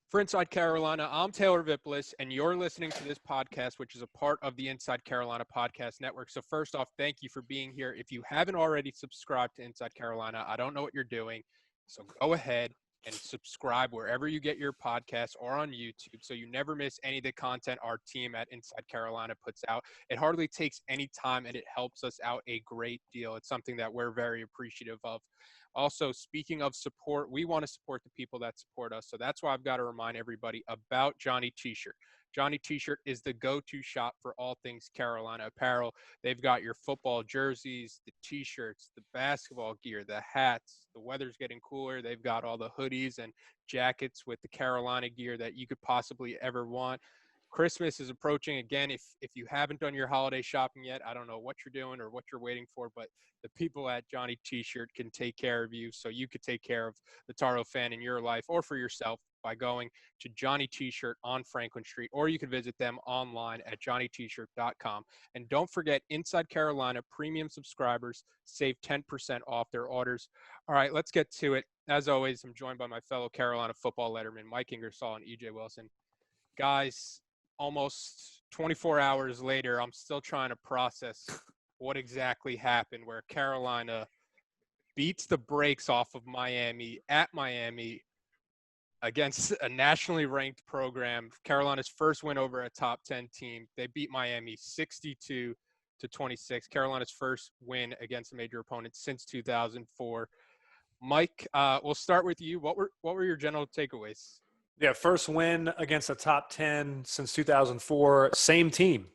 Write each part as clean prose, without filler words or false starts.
For Inside Carolina, I'm Taylor Vippolis, and you're listening to this podcast, which is a part of the Inside Carolina Podcast Network. So first off, thank you for being here. If you haven't already subscribed to Inside Carolina, I don't know what you're doing. So go ahead and subscribe wherever you get your podcasts or on YouTube so you never miss any of the content our team at Inside Carolina puts out. It hardly takes any time, and it helps us out a great deal. It's something that we're very appreciative of. Also, speaking of support, we want to support the people that support us. So that's why I've got to remind everybody about Johnny T-Shirt. Johnny T-Shirt is the go-to shop for all things Carolina apparel. They've got your football jerseys, the T-shirts, the basketball gear, the hats. The weather's getting cooler. They've got all the hoodies and jackets with the Carolina gear that you could possibly ever want. Christmas is approaching again. If you haven't done your holiday shopping yet, I don't know what you're doing or what you're waiting for, but the people at Johnny T-Shirt can take care of you so you could take care of the Taro fan in your life or for yourself by going to Johnny T-Shirt on Franklin Street, or you can visit them online at johnnytshirt.com. And don't forget, Inside Carolina premium subscribers save 10% off their orders. All right, let's get to it. As always, I'm joined by my fellow Carolina football lettermen, Mike Ingersoll and EJ Wilson. Guys, almost 24 hours later, I'm still trying to process what exactly happened where Carolina beats the brakes off of Miami at Miami against a nationally ranked program. Carolina's first win over a top 10 team. They beat Miami 62-26. Carolina's first win against a major opponent since 2004. Mike, we'll start with you. What were your general takeaways? Yeah, first win against a top 10 since 2004. Same team,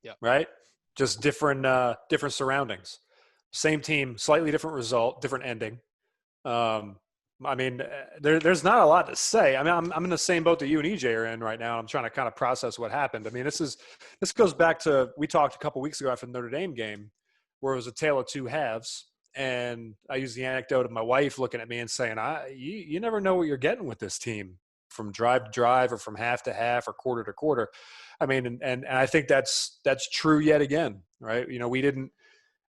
Yep. Right? Just different surroundings. Same team, slightly different result, different ending. There's not a lot to say. I mean, I'm in the same boat that you and EJ are in right now. I'm trying to kind of process what happened. I mean, this goes back to, we talked a couple weeks ago after the Notre Dame game where it was a tale of two halves. And I used the anecdote of my wife looking at me and saying, you never know what you're getting with this team from drive to drive or from half to half or quarter to quarter. I mean, and I think that's true yet again, right? You know,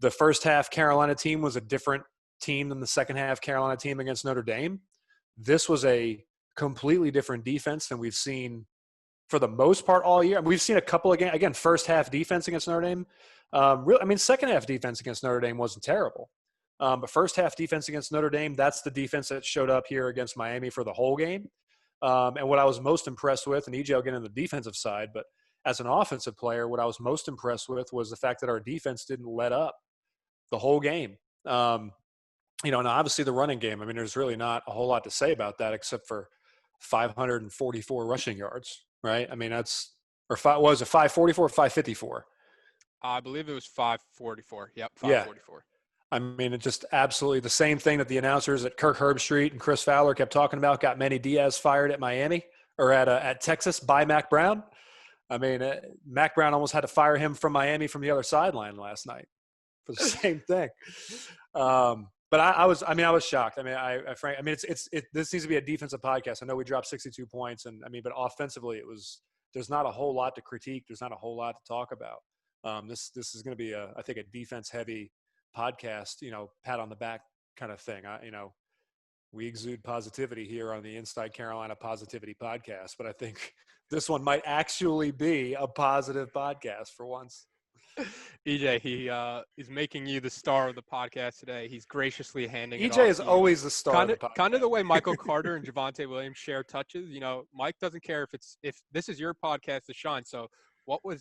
the first half Carolina team was a different team than the second half Carolina team against Notre Dame. This was a completely different defense than we've seen for the most part all year. I mean, we've seen a couple again, first half defense against Notre Dame. Second half defense against Notre Dame wasn't terrible. But first half defense against Notre Dame, that's the defense that showed up here against Miami for the whole game. And what I was most impressed with, and EJ will get on the defensive side, but as an offensive player, what I was most impressed with was the fact that our defense didn't let up the whole game. And obviously the running game, I mean, there's really not a whole lot to say about that except for 544 rushing yards, right? I mean, what was it 544 or 554? I believe it was 544. Yep, 544. Yeah. I mean, it's just absolutely the same thing that the announcers at Kirk Herbstreit and Chris Fowler kept talking about. Got Manny Diaz fired at Miami or at Texas by Mac Brown. I mean, Mac Brown almost had to fire him from Miami from the other sideline last night for the same thing. But I was shocked. I mean, this needs to be a defensive podcast. I know we dropped 62 points, but offensively, there's not a whole lot to critique. There's not a whole lot to talk about. This is going to be I think a defense heavy podcast, pat on the back kind of thing. We exude positivity here on the Inside Carolina Positivity Podcast, but I think this one might actually be a positive podcast for once. EJ, he is making you the star of the podcast today. He's graciously handing it off. EJ is always the star of the podcast. Kind of the way Michael Carter and Javonte Williams share touches. Mike doesn't care if this is your podcast to shine. So what were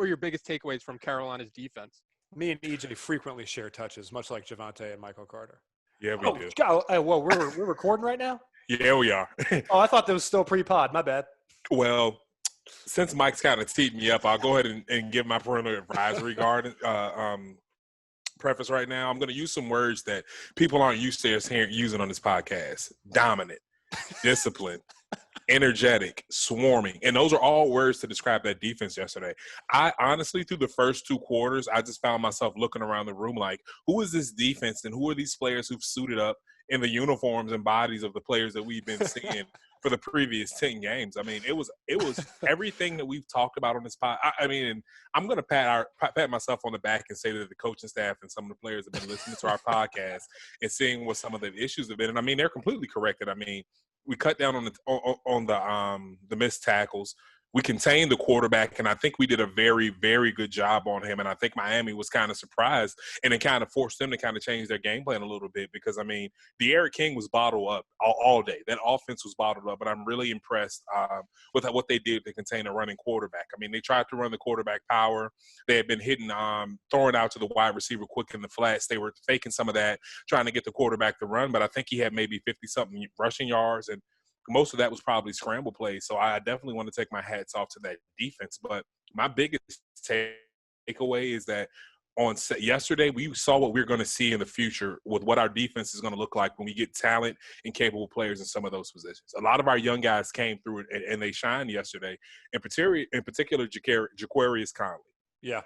your biggest takeaways from Carolina's defense? Me and EJ frequently share touches, much like Javonte and Michael Carter. Yeah, we do. God, well, we're recording right now? Yeah, we are. I thought that was still pre-pod. My bad. Well, since Mike's kind of teed me up, I'll go ahead and give my parental advisory preface right now. I'm going to use some words that people aren't used to using on this podcast. Dominant, disciplined, energetic, swarming. And those are all words to describe that defense yesterday. I honestly, through the first two quarters, I just found myself looking around the room like, who is this defense and who are these players who've suited up in the uniforms and bodies of the players that we've been seeing for the previous 10 games? I mean, it was everything that we've talked about on this pod. And I'm going to pat myself on the back and say that the coaching staff and some of the players have been listening to our podcast and seeing what some of the issues have been. And I mean, they're completely corrected. I mean, we cut down on the missed tackles. We contained the quarterback, and I think we did a very, very good job on him. And I think Miami was kind of surprised, and it kind of forced them to kind of change their game plan a little bit because, I mean, De'Aaron King was bottled up all day. That offense was bottled up, but I'm really impressed with what they did to contain a running quarterback. I mean, they tried to run the quarterback power. They had been hitting, throwing out to the wide receiver quick in the flats. They were faking some of that, trying to get the quarterback to run, but I think he had maybe 50-something rushing yards, and most of that was probably scramble plays. So I definitely want to take my hats off to that defense. But my biggest takeaway is that yesterday we saw what we're going to see in the future with what our defense is going to look like when we get talent and capable players in some of those positions. A lot of our young guys came through and they shined yesterday. In particular, Jaquarius Conley. Yeah.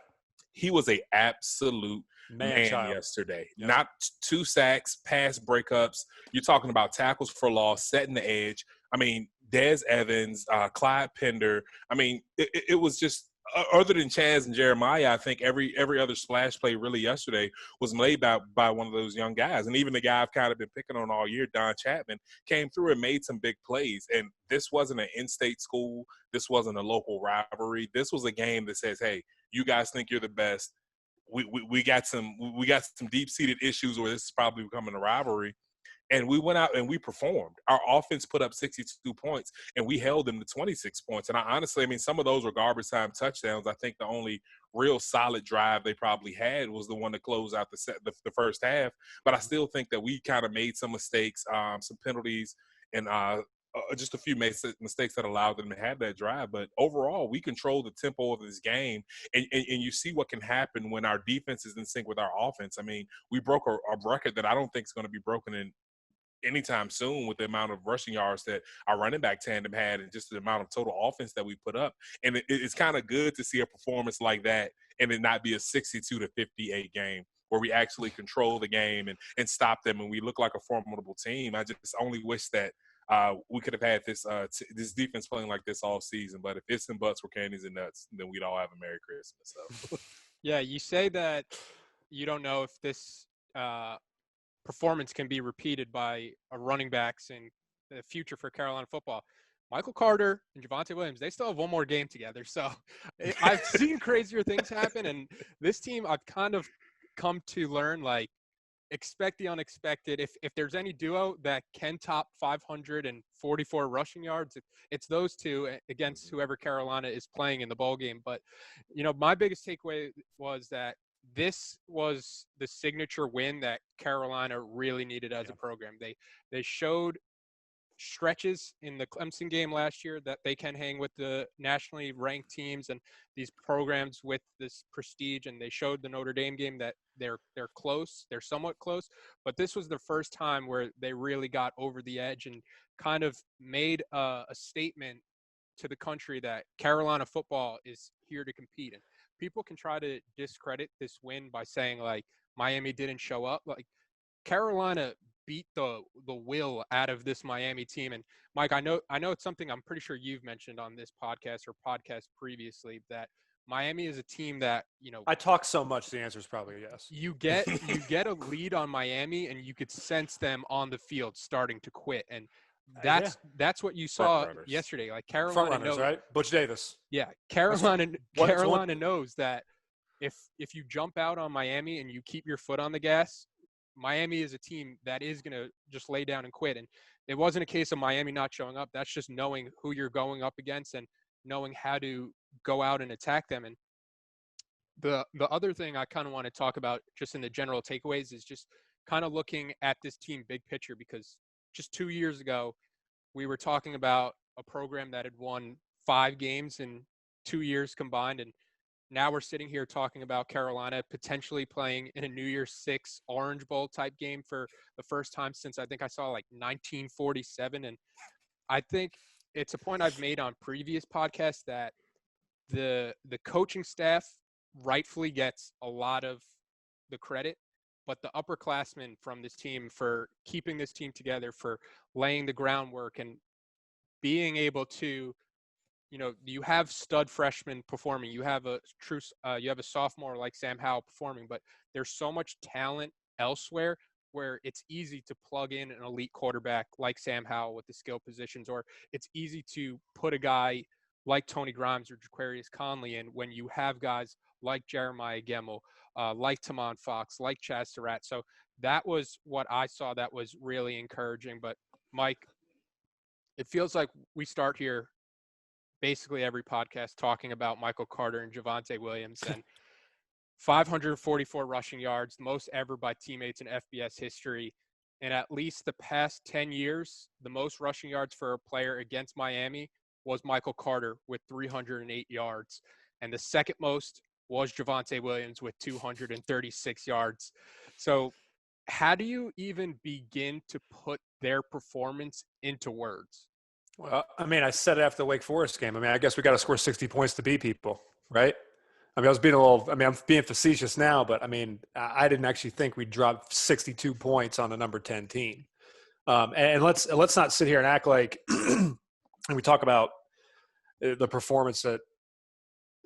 He was an absolute man yesterday. Yep. Not 2 sacks, pass breakups. You're talking about tackles for loss, setting the edge. I mean, Des Evans, Clyde Pender. I mean, it was just other than Chaz and Jeremiah, I think every other splash play really yesterday was made by one of those young guys. And even the guy I've kind of been picking on all year, Don Chapman, came through and made some big plays. And this wasn't an in-state school. This wasn't a local rivalry. This was a game that says, hey, you guys think you're the best. We got some deep-seated issues where this is probably becoming a rivalry. And we went out and we performed. Our offense put up 62 points, and we held them to 26 points. And I mean, some of those were garbage time touchdowns. I think the only real solid drive they probably had was the one to close out the first half. But I still think that we kind of made some mistakes, some penalties, and just a few mistakes that allowed them to have that drive. But overall, we controlled the tempo of this game. And you see what can happen when our defense is in sync with our offense. I mean, we broke a record that I don't think is going to be broken in anytime soon with the amount of rushing yards that our running back tandem had and just the amount of total offense that we put up. And it's kind of good to see a performance like that and it not be a 62-58 game where we actually control the game and stop them and we look like a formidable team. I just only wish that we could have had this defense playing like this all season. But if ifs and buts were candies and nuts, then we'd all have a Merry Christmas. So. Yeah, you say that you don't know if this performance can be repeated by a running backs in the future for Carolina football. Michael Carter and Javonte Williams, they still have one more game together. So I've seen crazier things happen. And this team, I've kind of come to learn, like, expect the unexpected. If there's any duo that can top 544 rushing yards, it's those two against whoever Carolina is playing in the bowl game. But, my biggest takeaway was that this was the signature win that Carolina really needed as a program. They showed stretches in the Clemson game last year that they can hang with the nationally ranked teams and these programs with this prestige, and they showed the Notre Dame game that they're close, they're somewhat close, but this was the first time where they really got over the edge and kind of made a statement to the country that Carolina football is here to compete. And people can try to discredit this win by saying, like, Miami didn't show up. Like, Carolina beat the will out of this Miami team. And Mike, I know it's something I'm pretty sure you've mentioned on this podcast or podcast previously, that Miami is a team that, I talk so much, the answer is probably yes. You get a lead on Miami and you could sense them on the field starting to quit. And that's what you saw yesterday. Like, Carolina knows, right? Butch Davis. Yeah, Carolina knows that if you jump out on Miami and you keep your foot on the gas, Miami is a team that is going to just lay down and quit. And it wasn't a case of Miami not showing up. That's just knowing who you're going up against and knowing how to go out and attack them. And the other thing I kind of want to talk about just in the general takeaways is just kind of looking at this team big picture, because just 2 years ago, we were talking about a program that had won 5 games in 2 years combined. And now we're sitting here talking about Carolina potentially playing in a New Year's 6 Orange Bowl type game for the first time since I think I saw like 1947. And I think it's a point I've made on previous podcasts that the coaching staff rightfully gets a lot of the credit, but the upperclassmen from this team for keeping this team together, for laying the groundwork and being able to, you have stud freshmen performing. You have a sophomore like Sam Howell performing, but there's so much talent elsewhere. where it's easy to plug in an elite quarterback like Sam Howell with the skill positions, or it's easy to put a guy like Tony Grimes or Jaquarius Conley in when you have guys like Jeremiah Gemmel, like Tamon Fox, like Chaz Surratt. So that was what I saw that was really encouraging. But Mike, it feels like we start here basically every podcast talking about Michael Carter and Javonte Williams and 544 rushing yards, the most ever by teammates in FBS history. And at least the past 10 years, the most rushing yards for a player against Miami was Michael Carter with 308 yards. And the second most was Javonte Williams with 236 yards. So how do you even begin to put their performance into words? Well, I mean, I said it after the Wake Forest game. I mean, I guess we got to score 60 points to beat people, right? I mean, I'm being facetious now, but I mean, I didn't actually think we'd drop 62 points on a number 10 team. And let's not sit here and act like, and we talk about the performance that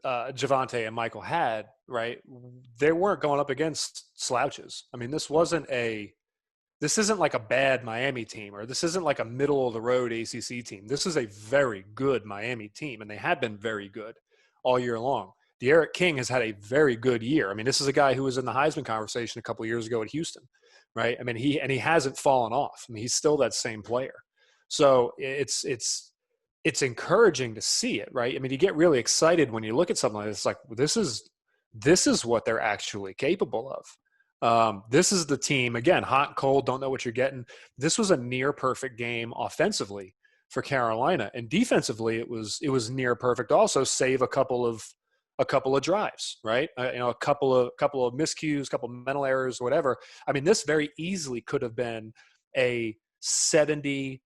Javonte and Michael had, right? They weren't going up against slouches. I mean, this isn't like a bad Miami team, or this isn't like a middle of the road ACC team. This is a very good Miami team, and they have been very good all year long. De'Aaron King has had a very good year. I mean, this is a guy who was in the Heisman conversation a couple of years ago at Houston, right? I mean, he hasn't fallen off. I mean, he's still that same player. So it's encouraging to see it, right? I mean, you get really excited when you look at something like this. It's like, this is what they're actually capable of. This is the team, again, hot and cold, don't know what you're getting. This was a near perfect game offensively for Carolina, and defensively it was near perfect also, save a couple of drives, right? A couple of miscues, a couple of mental errors, whatever. I mean, this very easily could have been a 70-7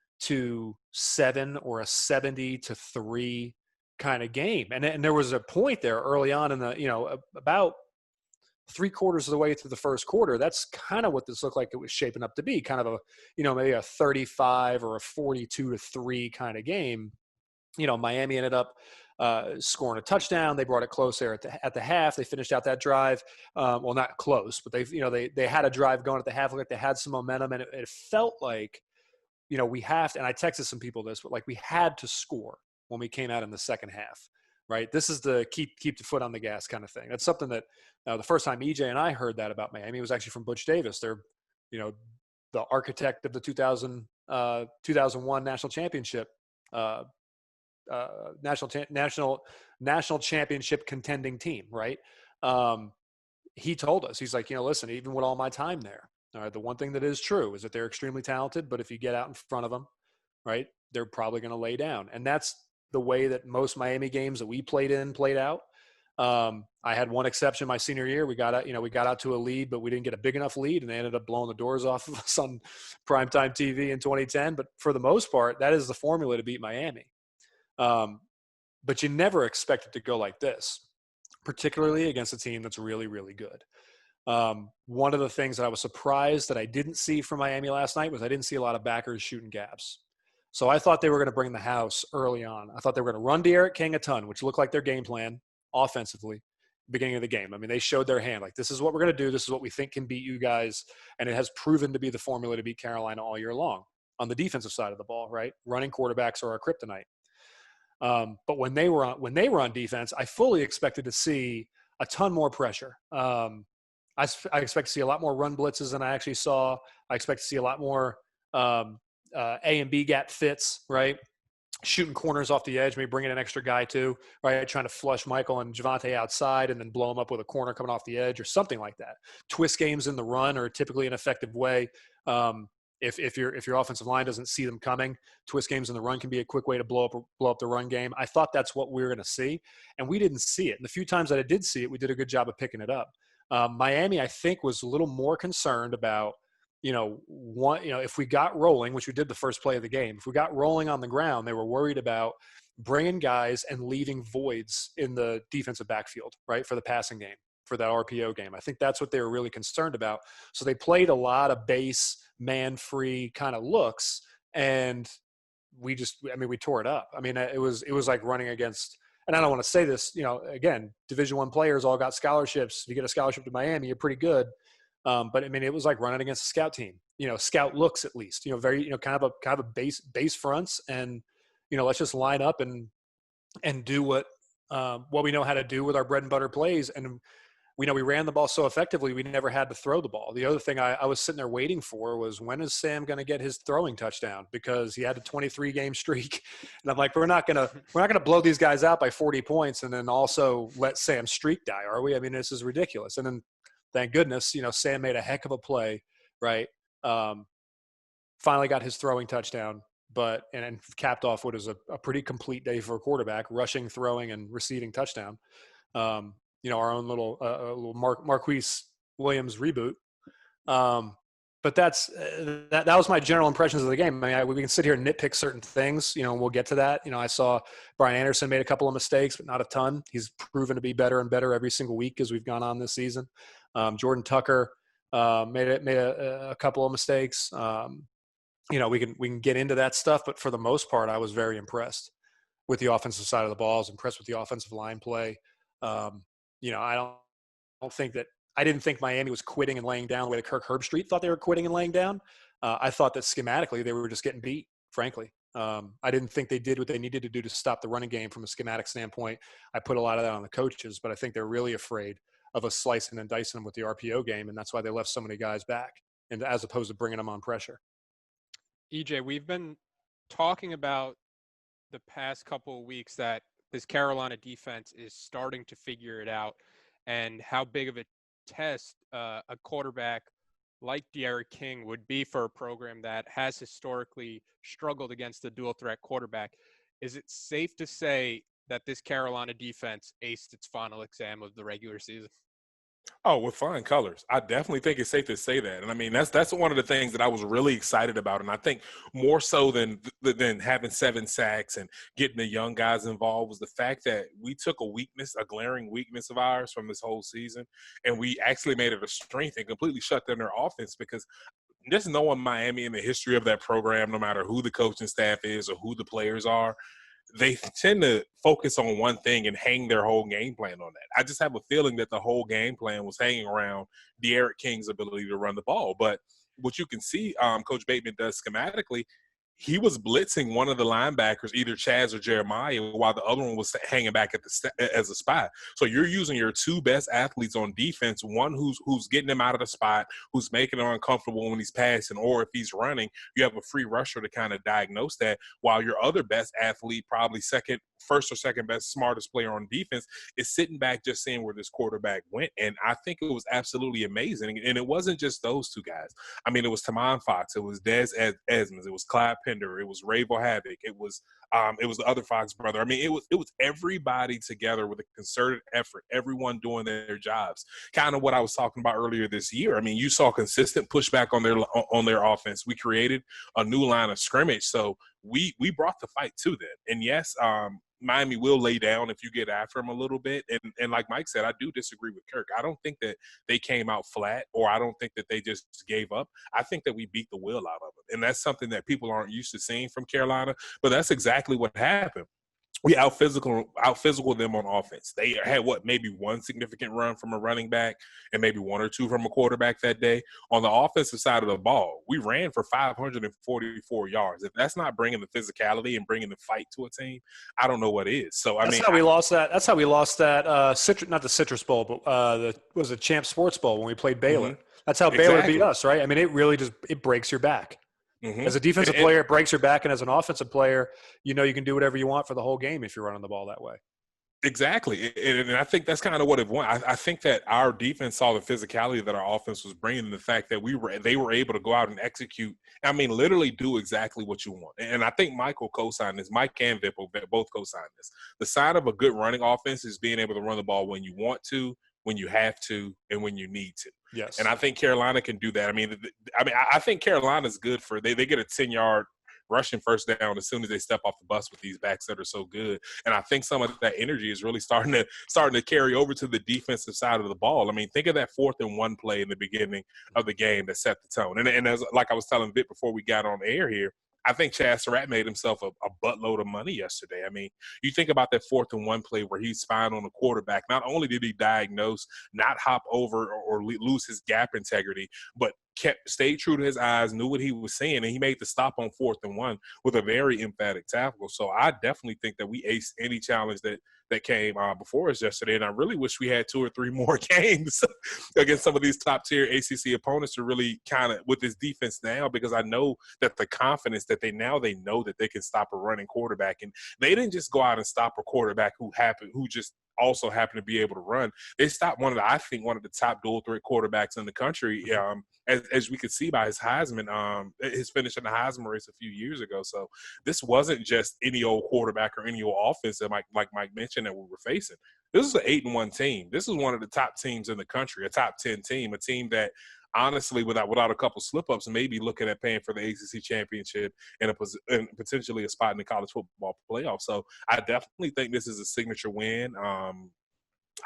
or a 70-3 kind of game. And there was a point there early on in the, about 3/4 of the way through the first quarter. That's kind of what this looked like it was shaping up to be, kind of a, maybe a 35 or a 42-3 kind of game. Miami ended up scoring a touchdown. They brought it close there at the half. They finished out that drive. Well, not close, but they had a drive going at the half. Like they had some momentum, and it felt like, we have to, and I texted some people this, but like we had to score when we came out in the second half, right? This is the keep the foot on the gas kind of thing. That's something that the first time EJ and I heard that about Miami was actually from Butch Davis. They're, the architect of the 2001 national championship, national championship contending team, right? He told us, he's like, listen, even with all my time there, all right, the one thing that is true is that they're extremely talented, but if you get out in front of them, right, they're probably going to lay down. And that's the way that most Miami games that we played out. I had one exception my senior year. We got out to a lead, but we didn't get a big enough lead, and they ended up blowing the doors off of us on primetime TV in 2010. But for the most part, that is the formula to beat Miami. But you never expect it to go like this, particularly against a team that's really, really good. One of the things that I was surprised that I didn't see from Miami last night was I didn't see a lot of backers shooting gaps. So I thought they were going to bring the house early on. I thought they were going to run De'Aaron King a ton, which looked like their game plan offensively beginning of the game. I mean, they showed their hand. Like, this is what we're going to do. This is what we think can beat you guys. And it has proven to be the formula to beat Carolina all year long on the defensive side of the ball, right? Running quarterbacks are our kryptonite. But when they were on defense, I fully expected to see a ton more pressure. I expect to see a lot more run blitzes than I actually saw. I expect to see a lot more A and B gap fits, right? Shooting corners off the edge, maybe bringing an extra guy too, right? Trying to flush Michael and Javonte outside and then blow them up with a corner coming off the edge or something like that. Twist games in the run are typically an effective way. If your offensive line doesn't see them coming, twist games in the run can be a quick way to blow up the run game. I thought that's what we were going to see, and we didn't see it. And the few times that I did see it, we did a good job of picking it up. Miami, I think, was a little more concerned about, if we got rolling, which we did the first play of the game, if we got rolling on the ground, they were worried about bringing guys and leaving voids in the defensive backfield, right, for the passing game, for that RPO game. I think that's what they were really concerned about. So they played a lot of base, man-free kind of looks, and we tore it up. I mean, it was like running against, and I don't want to say this, again, Division I players all got scholarships. If you get a scholarship to Miami, you're pretty good. But I mean, it was like running against a scout team. Scout looks at least. Very kind of a base fronts, and let's just line up and do what we know how to do with our bread and butter plays. And we ran the ball so effectively, we never had to throw the ball. The other thing I was sitting there waiting for was, when is Sam going to get his throwing touchdown? Because he had a 23-game streak, and I'm like, we're not gonna blow these guys out by 40 points and then also let Sam's streak die, are we? I mean, this is ridiculous. And then, thank goodness, Sam made a heck of a play, right? Finally got his throwing touchdown, and capped off what is a pretty complete day for a quarterback: rushing, throwing, and receiving touchdown. Our own little Marquise Williams reboot. But that was my general impressions of the game. I mean, we can sit here and nitpick certain things, and we'll get to that. I saw Brian Anderson made a couple of mistakes, but not a ton. He's proven to be better and better every single week as we've gone on this season. Jordan Tucker made a couple of mistakes. We can get into that stuff, but for the most part, I was very impressed with the offensive side of the ball. I was impressed with the offensive line play. I didn't think Miami was quitting and laying down the way that Kirk Herbstreit thought they were quitting and laying down. I thought that schematically they were just getting beat, frankly. I didn't think they did what they needed to do to stop the running game from a schematic standpoint. I put a lot of that on the coaches, but I think they're really afraid of us slicing and dicing them with the RPO game, and that's why they left so many guys back, and as opposed to bringing them on pressure. EJ, we've been talking about the past couple of weeks that this Carolina defense is starting to figure it out, and how big of a test a quarterback like D'Eriq King would be for a program that has historically struggled against the dual threat quarterback. Is it safe to say that this Carolina defense aced its final exam of the regular season? Oh, with flying colors. I definitely think it's safe to say that. And I mean, that's one of the things that I was really excited about. And I think more so than having 7 sacks and getting the young guys involved was the fact that we took a glaring weakness of ours from this whole season, and we actually made it a strength and completely shut down their offense, because just knowing Miami in the history of that program, no matter who the coaching staff is or who the players are, they tend to focus on one thing and hang their whole game plan on that. I just have a feeling that the whole game plan was hanging around D'Eriq King's ability to run the ball. But what you can see Coach Bateman does schematically, he was blitzing one of the linebackers, either Chaz or Jeremiah, while the other one was hanging back as a spot. So you're using your 2 best athletes on defense, one who's getting him out of the spot, who's making it uncomfortable when he's passing, or if he's running, you have a free rusher to kind of diagnose that, while your other best athlete, probably first or second best, smartest player on defense, is sitting back just seeing where this quarterback went. And I think it was absolutely amazing. And it wasn't just those 2 guys. I mean, it was Tamon Fox, it was Des Edmonds, it was Clyde Pender, it was Ravo Havoc, it was the other Fox brother. I mean, it was everybody together with a concerted effort, everyone doing their jobs. Kind of what I was talking about earlier this year. I mean, you saw consistent pushback on their offense. We created a new line of scrimmage, so we brought the fight to them. And yes, Miami will lay down if you get after them a little bit. And like Mike said, I do disagree with Kirk. I don't think that they came out flat, or I don't think that they just gave up. I think that we beat the will out of it. And that's something that people aren't used to seeing from Carolina, but that's exactly what happened. We out physical them on offense. They had maybe 1 significant run from a running back and maybe 1 or 2 from a quarterback that day. On the offensive side of the ball, we ran for 544 yards. If that's not bringing the physicality and bringing the fight to a team, I don't know what is. So That's how we lost that. That's how we lost that. Not the Citrus Bowl, but the Champ Sports Bowl when we played Baylor. Mm-hmm. That's how Baylor beat us, right? I mean, it really it breaks your back. Mm-hmm. As a defensive player, it breaks your back, and as an offensive player, you can do whatever you want for the whole game if you're running the ball that way. Exactly. And I think that's kind of what it wants. I think that our defense saw the physicality that our offense was bringing, and the fact that they were able to go out and execute. I mean, literally do exactly what you want. And I think Mike will co-sign this. Mike and Vippo both co-sign this. The sign of a good running offense is being able to run the ball when you want to, when you have to, and when you need to. Yes. And I think Carolina can do that. I think Carolina's good for they get a 10-yard rushing first down as soon as they step off the bus with these backs that are so good. And I think some of that energy is really starting to carry over to the defensive side of the ball. I mean, think of that 4th and 1 play in the beginning of the game that set the tone. And as like I was telling Vic before we got on air here, I think Chaz Surratt made himself a buttload of money yesterday. I mean, you think about that 4th-and-1 play where he spied on the quarterback. Not only did he diagnose, not hop over or lose his gap integrity, but stayed true to his eyes, knew what he was saying, and he made the stop on 4th-and-1 with a very emphatic tackle. So I definitely think that we aced any challenge that came before us yesterday, and I really wish we had 2 or 3 more games against some of these top-tier ACC opponents to really kind of with this defense now, because I know that the confidence that they know that they can stop a running quarterback, and they didn't just go out and stop a quarterback who just also happened to be able to run. They stopped one of the top dual threat quarterbacks in the country, as we could see by his Heisman, his finish in the Heisman race a few years ago. So this wasn't just any old quarterback or any old offense that like Mike mentioned that we were facing. This is an 8-1 team. This is one of the top teams in the country, a top 10 team, a team that honestly, without a couple slip-ups, maybe looking at paying for the ACC championship and potentially a spot in the college football playoff. So I definitely think this is a signature win.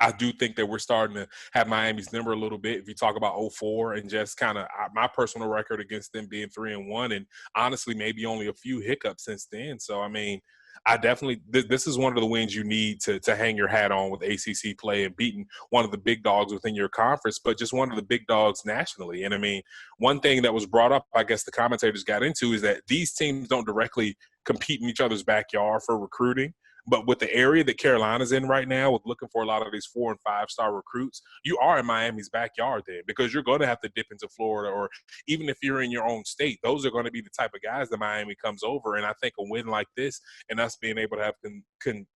I do think that we're starting to have Miami's number a little bit. If you talk about 0-4 and just kind of my personal record against them being 3-1, and honestly, maybe only a few hiccups since then. So, I mean, I definitely this is one of the wins you need to hang your hat on with ACC play and beating one of the big dogs within your conference, but just one of the big dogs nationally. And I mean, one thing that was brought up, I guess the commentators got into, is that these teams don't directly compete in each other's backyard for recruiting. But with the area that Carolina's in right now, with looking for a lot of these 4- and 5-star recruits, you are in Miami's backyard then, because you're going to have to dip into Florida, or even if you're in your own state, those are going to be the type of guys that Miami comes over. And I think a win like this and us being able to have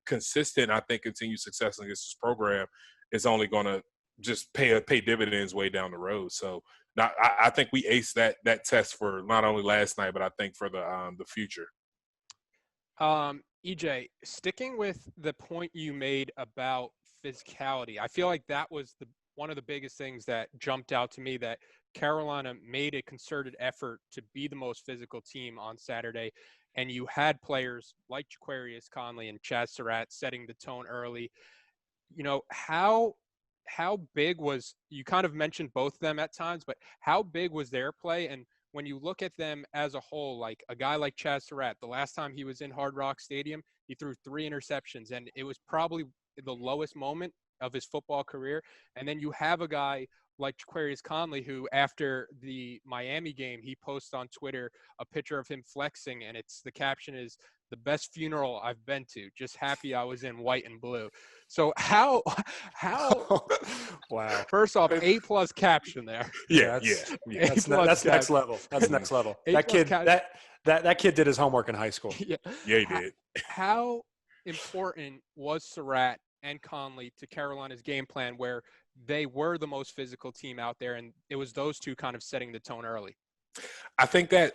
consistent, I think, continued success against this program is only going to just pay dividends way down the road. So I think we aced that test for not only last night, but I think for the future. EJ, sticking with the point you made about physicality, I feel like that was one of the biggest things that jumped out to me, that Carolina made a concerted effort to be the most physical team on Saturday, and you had players like Jaquarius Conley and Chaz Surratt setting the tone early. You know, how big was, you kind of mentioned both of them at times, but how big was their play? And when you look at them as a whole, like a guy like Chaz Surratt, the last time he was in Hard Rock Stadium, he threw 3 interceptions, and it was probably the lowest moment of his football career. And then you have a guy like Jaquarius Conley, who after the Miami game, he posts on Twitter a picture of him flexing, and the caption is, "The best funeral I've been to. Just happy I was in white and blue." So how wow. First off, A+ caption there. Yeah. That's next level. That's next level. That kid did his homework in high school. Yeah, he did. How important was Surratt and Conley to Carolina's game plan, where they were the most physical team out there, and it was those two kind of setting the tone early? I think that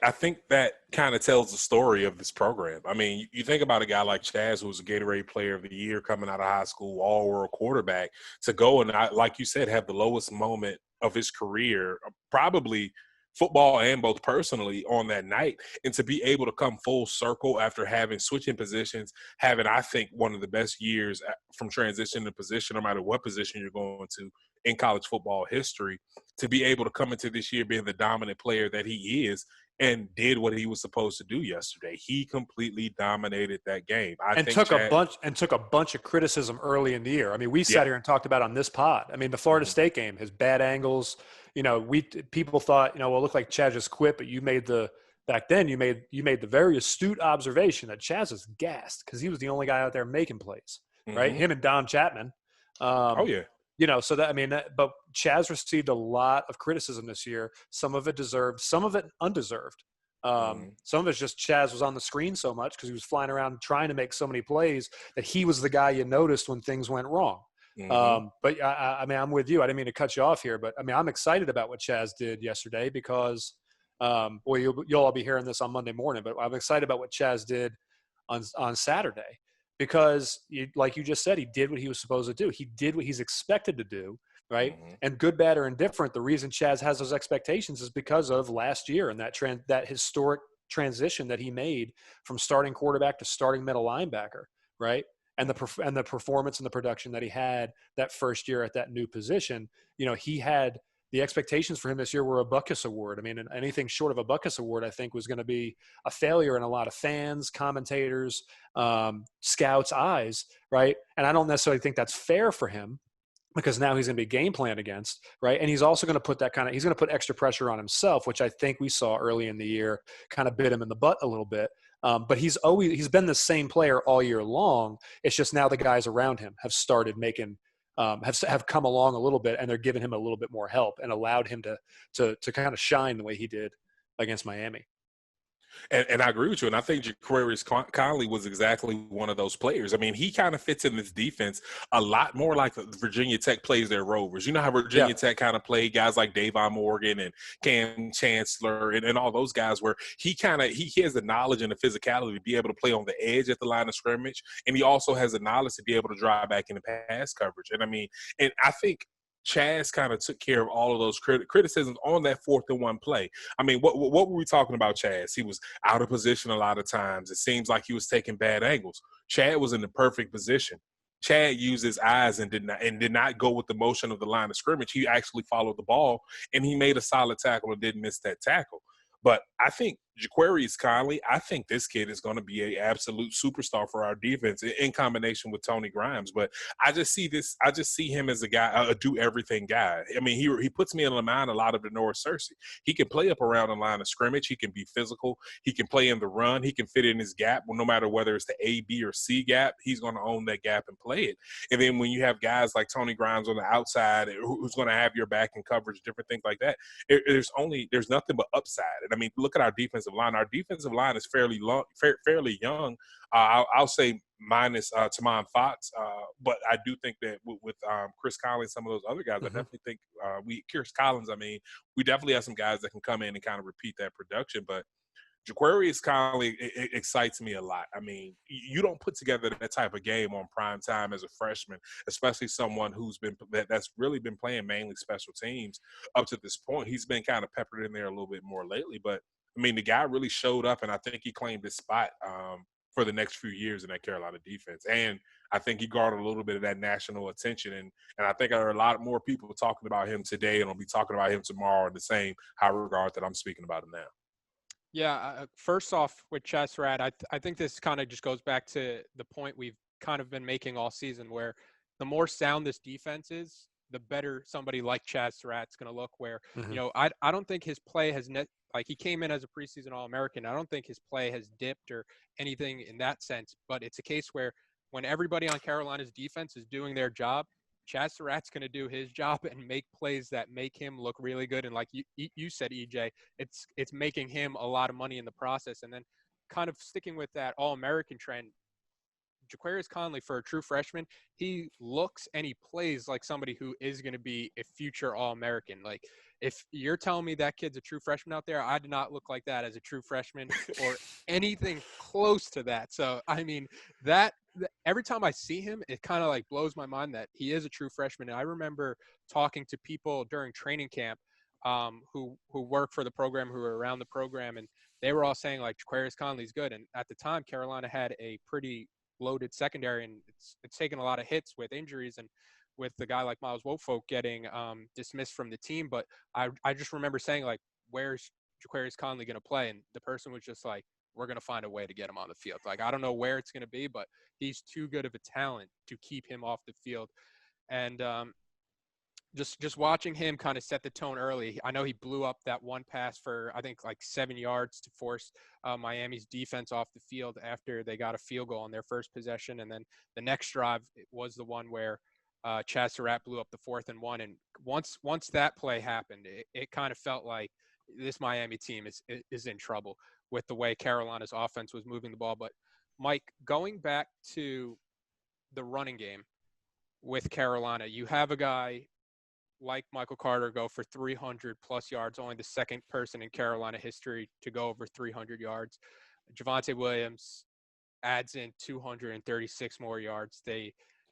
kind of tells the story of this program. I mean, you think about a guy like Chaz, who was a Gatorade Player of the Year coming out of high school, all-world quarterback, to go and, like you said, have the lowest moment of his career, probably football and both personally, on that night, and to be able to come full circle after having switching positions, having, I think, one of the best years from transition to position, no matter what position you're going to in college football history, to be able to come into this year being the dominant player that he is, and did what he was supposed to do yesterday. He completely dominated that game. Took a bunch of criticism early in the year. I mean, we sat here and talked about on this pod. I mean, the Florida State game, his bad angles. You know, people thought, well, it looked like Chaz just quit, but you made the very astute observation that Chaz was gassed because he was the only guy out there making plays, right? Him and Don Chapman. So that, I mean, but Chaz received a lot of criticism this year. Some of it deserved, some of it undeserved. Some of it's just Chaz was on the screen so much because he was flying around trying to make so many plays that he was the guy you noticed when things went wrong. But I mean, I'm with you. I didn't mean to cut you off here, but I mean, I'm excited about what Chaz did yesterday because, you'll all be hearing this on Monday morning, but I'm excited about what Chaz did on Saturday. Because, like you just said, he did what he was supposed to do. He did what he's expected to do, right? And good, bad, or indifferent, the reason Chaz has those expectations is because of last year and that historic transition that he made from starting quarterback to starting middle linebacker, right? And the performance and the production that he had that first year at that new position. You know, he had the expectations for him this year were a Butkus Award. I mean, anything short of a Butkus Award, I think, was going to be a failure in a lot of fans, commentators, scouts' eyes, right? And I don't necessarily think that's fair for him, because now he's going to be game planned against, right? And he's also going to put he's going to put extra pressure on himself, which I think we saw early in the year kind of bit him in the butt a little bit. But he's been the same player all year long. It's just now the guys around him have started making, have come along a little bit, and they're giving him a little bit more help and allowed him to kind of shine the way he did against Miami. And I agree with you. And I think Jaquarius Conley was exactly one of those players. I mean, he kind of fits in this defense a lot more like Virginia Tech plays their Rovers. You know how Virginia Tech kind of played guys like Davon Morgan and Cam Chancellor and all those guys, where he has the knowledge and the physicality to be able to play on the edge at the line of scrimmage. And he also has the knowledge to be able to drive back into pass coverage. And I mean, and I think Chaz kind of took care of all of those criticisms on that 4th and 1 play. I mean, what were we talking about, Chaz? He was out of position a lot of times. It seems like he was taking bad angles. Chad was in the perfect position. Chad used his eyes and did not go with the motion of the line of scrimmage. He actually followed the ball, and he made a solid tackle and didn't miss that tackle. But I think Jaquarius Conley, I think this kid is going to be an absolute superstar for our defense in combination with Tony Grimes. But I just see him as a guy, a do-everything guy. I mean, he puts me in the mind a lot of the Norris Cersei. He can play up around the line of scrimmage. He can be physical. He can play in the run. He can fit in his gap. Well, no matter whether it's the A, B, or C gap, he's going to own that gap and play it. And then when you have guys like Tony Grimes on the outside who's going to have your back in coverage, different things like that, there's nothing but upside. And I mean, look at our defensive line. Our defensive line is fairly young. I'll say minus Tamon Fox, but I do think that with Chris Collins, some of those other guys, I definitely think Chris Collins. I mean, we definitely have some guys that can come in and kind of repeat that production. But Jaquarius Conley excites me a lot. I mean, you don't put together that type of game on prime time as a freshman, especially someone that's really been playing mainly special teams up to this point. He's been kind of peppered in there a little bit more lately, but I mean, the guy really showed up, and I think he claimed his spot for the next few years in that Carolina defense. And I think he garnered a little bit of that national attention. And I think there are a lot more people talking about him today, and will be talking about him tomorrow in the same high regard that I'm speaking about him now. Yeah, first off, with Chaz Surratt, I think this kind of just goes back to the point we've kind of been making all season, where the more sound this defense is, the better somebody like Chaz Surratt's going to look. Where, you know, I don't think his play has like, he came in as a preseason All-American. I don't think his play has dipped or anything in that sense, but it's a case where when everybody on Carolina's defense is doing their job, Chaz Surratt's going to do his job and make plays that make him look really good. And like you said, EJ, it's making him a lot of money in the process. And then kind of sticking with that All-American trend, Jaquarius Conley, for a true freshman, he looks and he plays like somebody who is going to be a future All-American. Like, if you're telling me that kid's a true freshman out there, I did not look like that as a true freshman or anything close to that. So, I mean, every time I see him, it kind of like blows my mind that he is a true freshman. And I remember talking to people during training camp who work for the program, who are around the program, and they were all saying like Jaquarius Conley's good. And at the time, Carolina had a pretty loaded secondary, and it's taken a lot of hits with injuries and with the guy like Miles Wofolk getting dismissed from the team. But I just remember saying, like, where's Jaquarius Conley going to play? And the person was just like, we're going to find a way to get him on the field. Like, I don't know where it's going to be, but he's too good of a talent to keep him off the field. And just watching him kind of set the tone early. I know he blew up that one pass for, I think, like 7 yards to force Miami's defense off the field after they got a field goal on their first possession. And then the next drive was the one where Chaz Surratt blew up the 4th and 1. And once that play happened, it kind of felt like this Miami team is in trouble with the way Carolina's offense was moving the ball. But, Mike, going back to the running game with Carolina, you have a guy like Michael Carter go for 300-plus yards, only the second person in Carolina history to go over 300 yards. Javonte Williams adds in 236 more yards.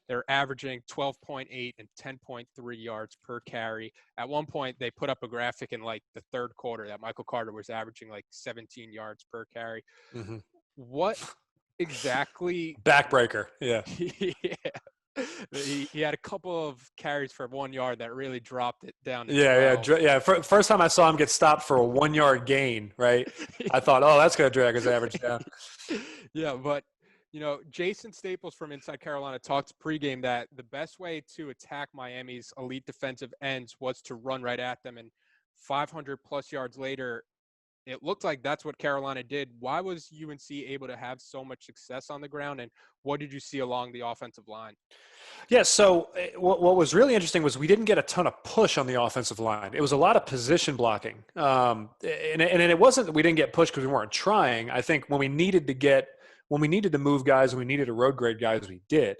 They're averaging 12.8 and 10.3 yards per carry. At one point, they put up a graphic in like the third quarter that Michael Carter was averaging like 17 yards per carry. What exactly? Backbreaker, yeah. Yeah. He had a couple of carries for 1 yard that really dropped it down to Yeah, 12. First time I saw him get stopped for a 1 yard gain, right? I thought, oh, that's going to drag his average down. Yeah, but Jason Staples from Inside Carolina talked pregame that the best way to attack Miami's elite defensive ends was to run right at them. And 500 plus yards later, it looked like that's what Carolina did. Why was UNC able to have so much success on the ground, and what did you see along the offensive line? Yeah, so what was really interesting was we didn't get a ton of push on the offensive line. It was a lot of position blocking. And it wasn't that we didn't get pushed because we weren't trying. I think when we needed to move guys and we needed to road grade guys, we did.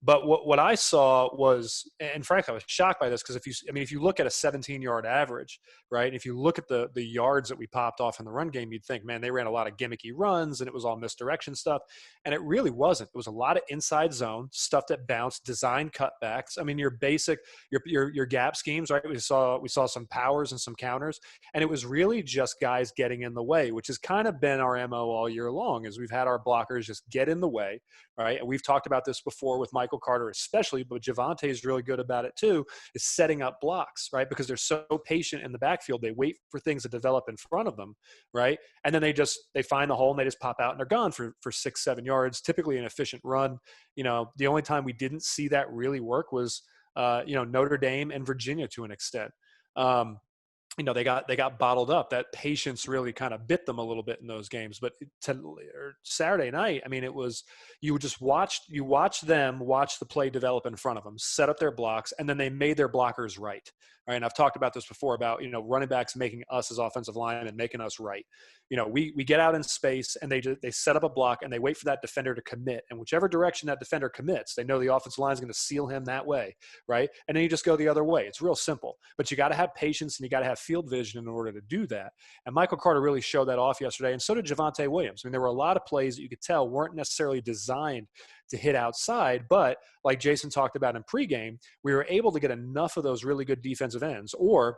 But what I saw was, and frankly, I was shocked by this because if you look at a 17-yard average, right? If you look at the yards that we popped off in the run game, you'd think, man, they ran a lot of gimmicky runs and it was all misdirection stuff, and it really wasn't. It was a lot of inside zone stuff that bounced, design cutbacks. I mean, your basic your gap schemes, right? We saw some powers and some counters, and it was really just guys getting in the way, which has kind of been our MO all year long. Is we've had our blockers just get in the way, right? And we've talked about this before with Michael Carter especially, but Javonte is really good about it too, is setting up blocks, right? Because they're so patient in the backfield. They wait for things to develop in front of them, right? And then they find the hole and they just pop out and they're gone for 6-7 yards, typically an efficient run. The only time we didn't see that really work was, Notre Dame and Virginia to an extent. They got bottled up. That patience really kind of bit them a little bit in those games. But Saturday night, I mean, it was you watch them watch the play develop in front of them, set up their blocks, and then they made their blockers right. Right, and I've talked about this before about running backs making us as offensive linemen making us right. We get out in space and they set up a block and they wait for that defender to commit, and whichever direction that defender commits, they know the offensive line is going to seal him that way, right? And then you just go the other way. It's real simple, but you got to have patience and you got to have field vision in order to do that. And Michael Carter really showed that off yesterday, and so did Javonte Williams. I mean, there were a lot of plays that you could tell weren't necessarily designed to hit outside, but like Jason talked about in pregame, we were able to get enough of those really good defensive ends, or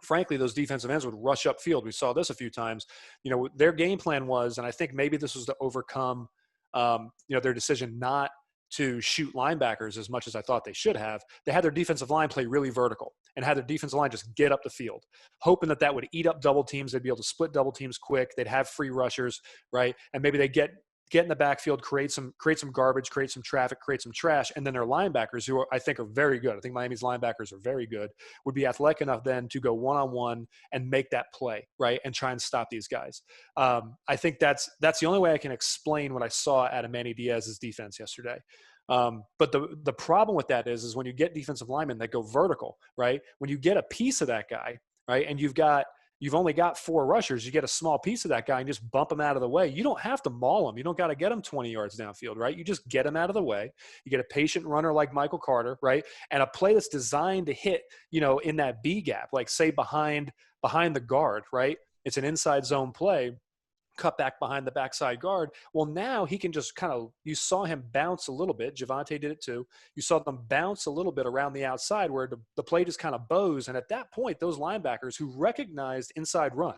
frankly, those defensive ends would rush upfield. We saw this a few times. Their game plan was, and I think maybe this was to overcome, their decision not to shoot linebackers as much as I thought they should have. They had their defensive line play really vertical and had their defensive line just get up the field, hoping that would eat up double teams. They'd be able to split double teams quick. They'd have free rushers, right? And maybe they get in the backfield, create some garbage, create some traffic, create some trash, and then their linebackers, who I think are very good, I think Miami's linebackers are very good, would be athletic enough then to go one-on-one and make that play, right, and try and stop these guys. I think that's the only way I can explain what I saw out of Manny Diaz's defense yesterday. But the problem with that is when you get defensive linemen that go vertical, right, when you get a piece of that guy, right, and you've only got 4 rushers, you get a small piece of that guy and just bump him out of the way. You don't have to maul him. You don't got to get him 20 yards downfield, right? You just get him out of the way. You get a patient runner like Michael Carter, right? And a play that's designed to hit, in that B gap, like say behind the guard, right? It's an inside zone play, cut back behind the backside guard. Well, now he can just you saw him bounce a little bit. Javonte did it too. You saw them bounce a little bit around the outside where the play just kind of bows. And at that point, those linebackers who recognized inside run,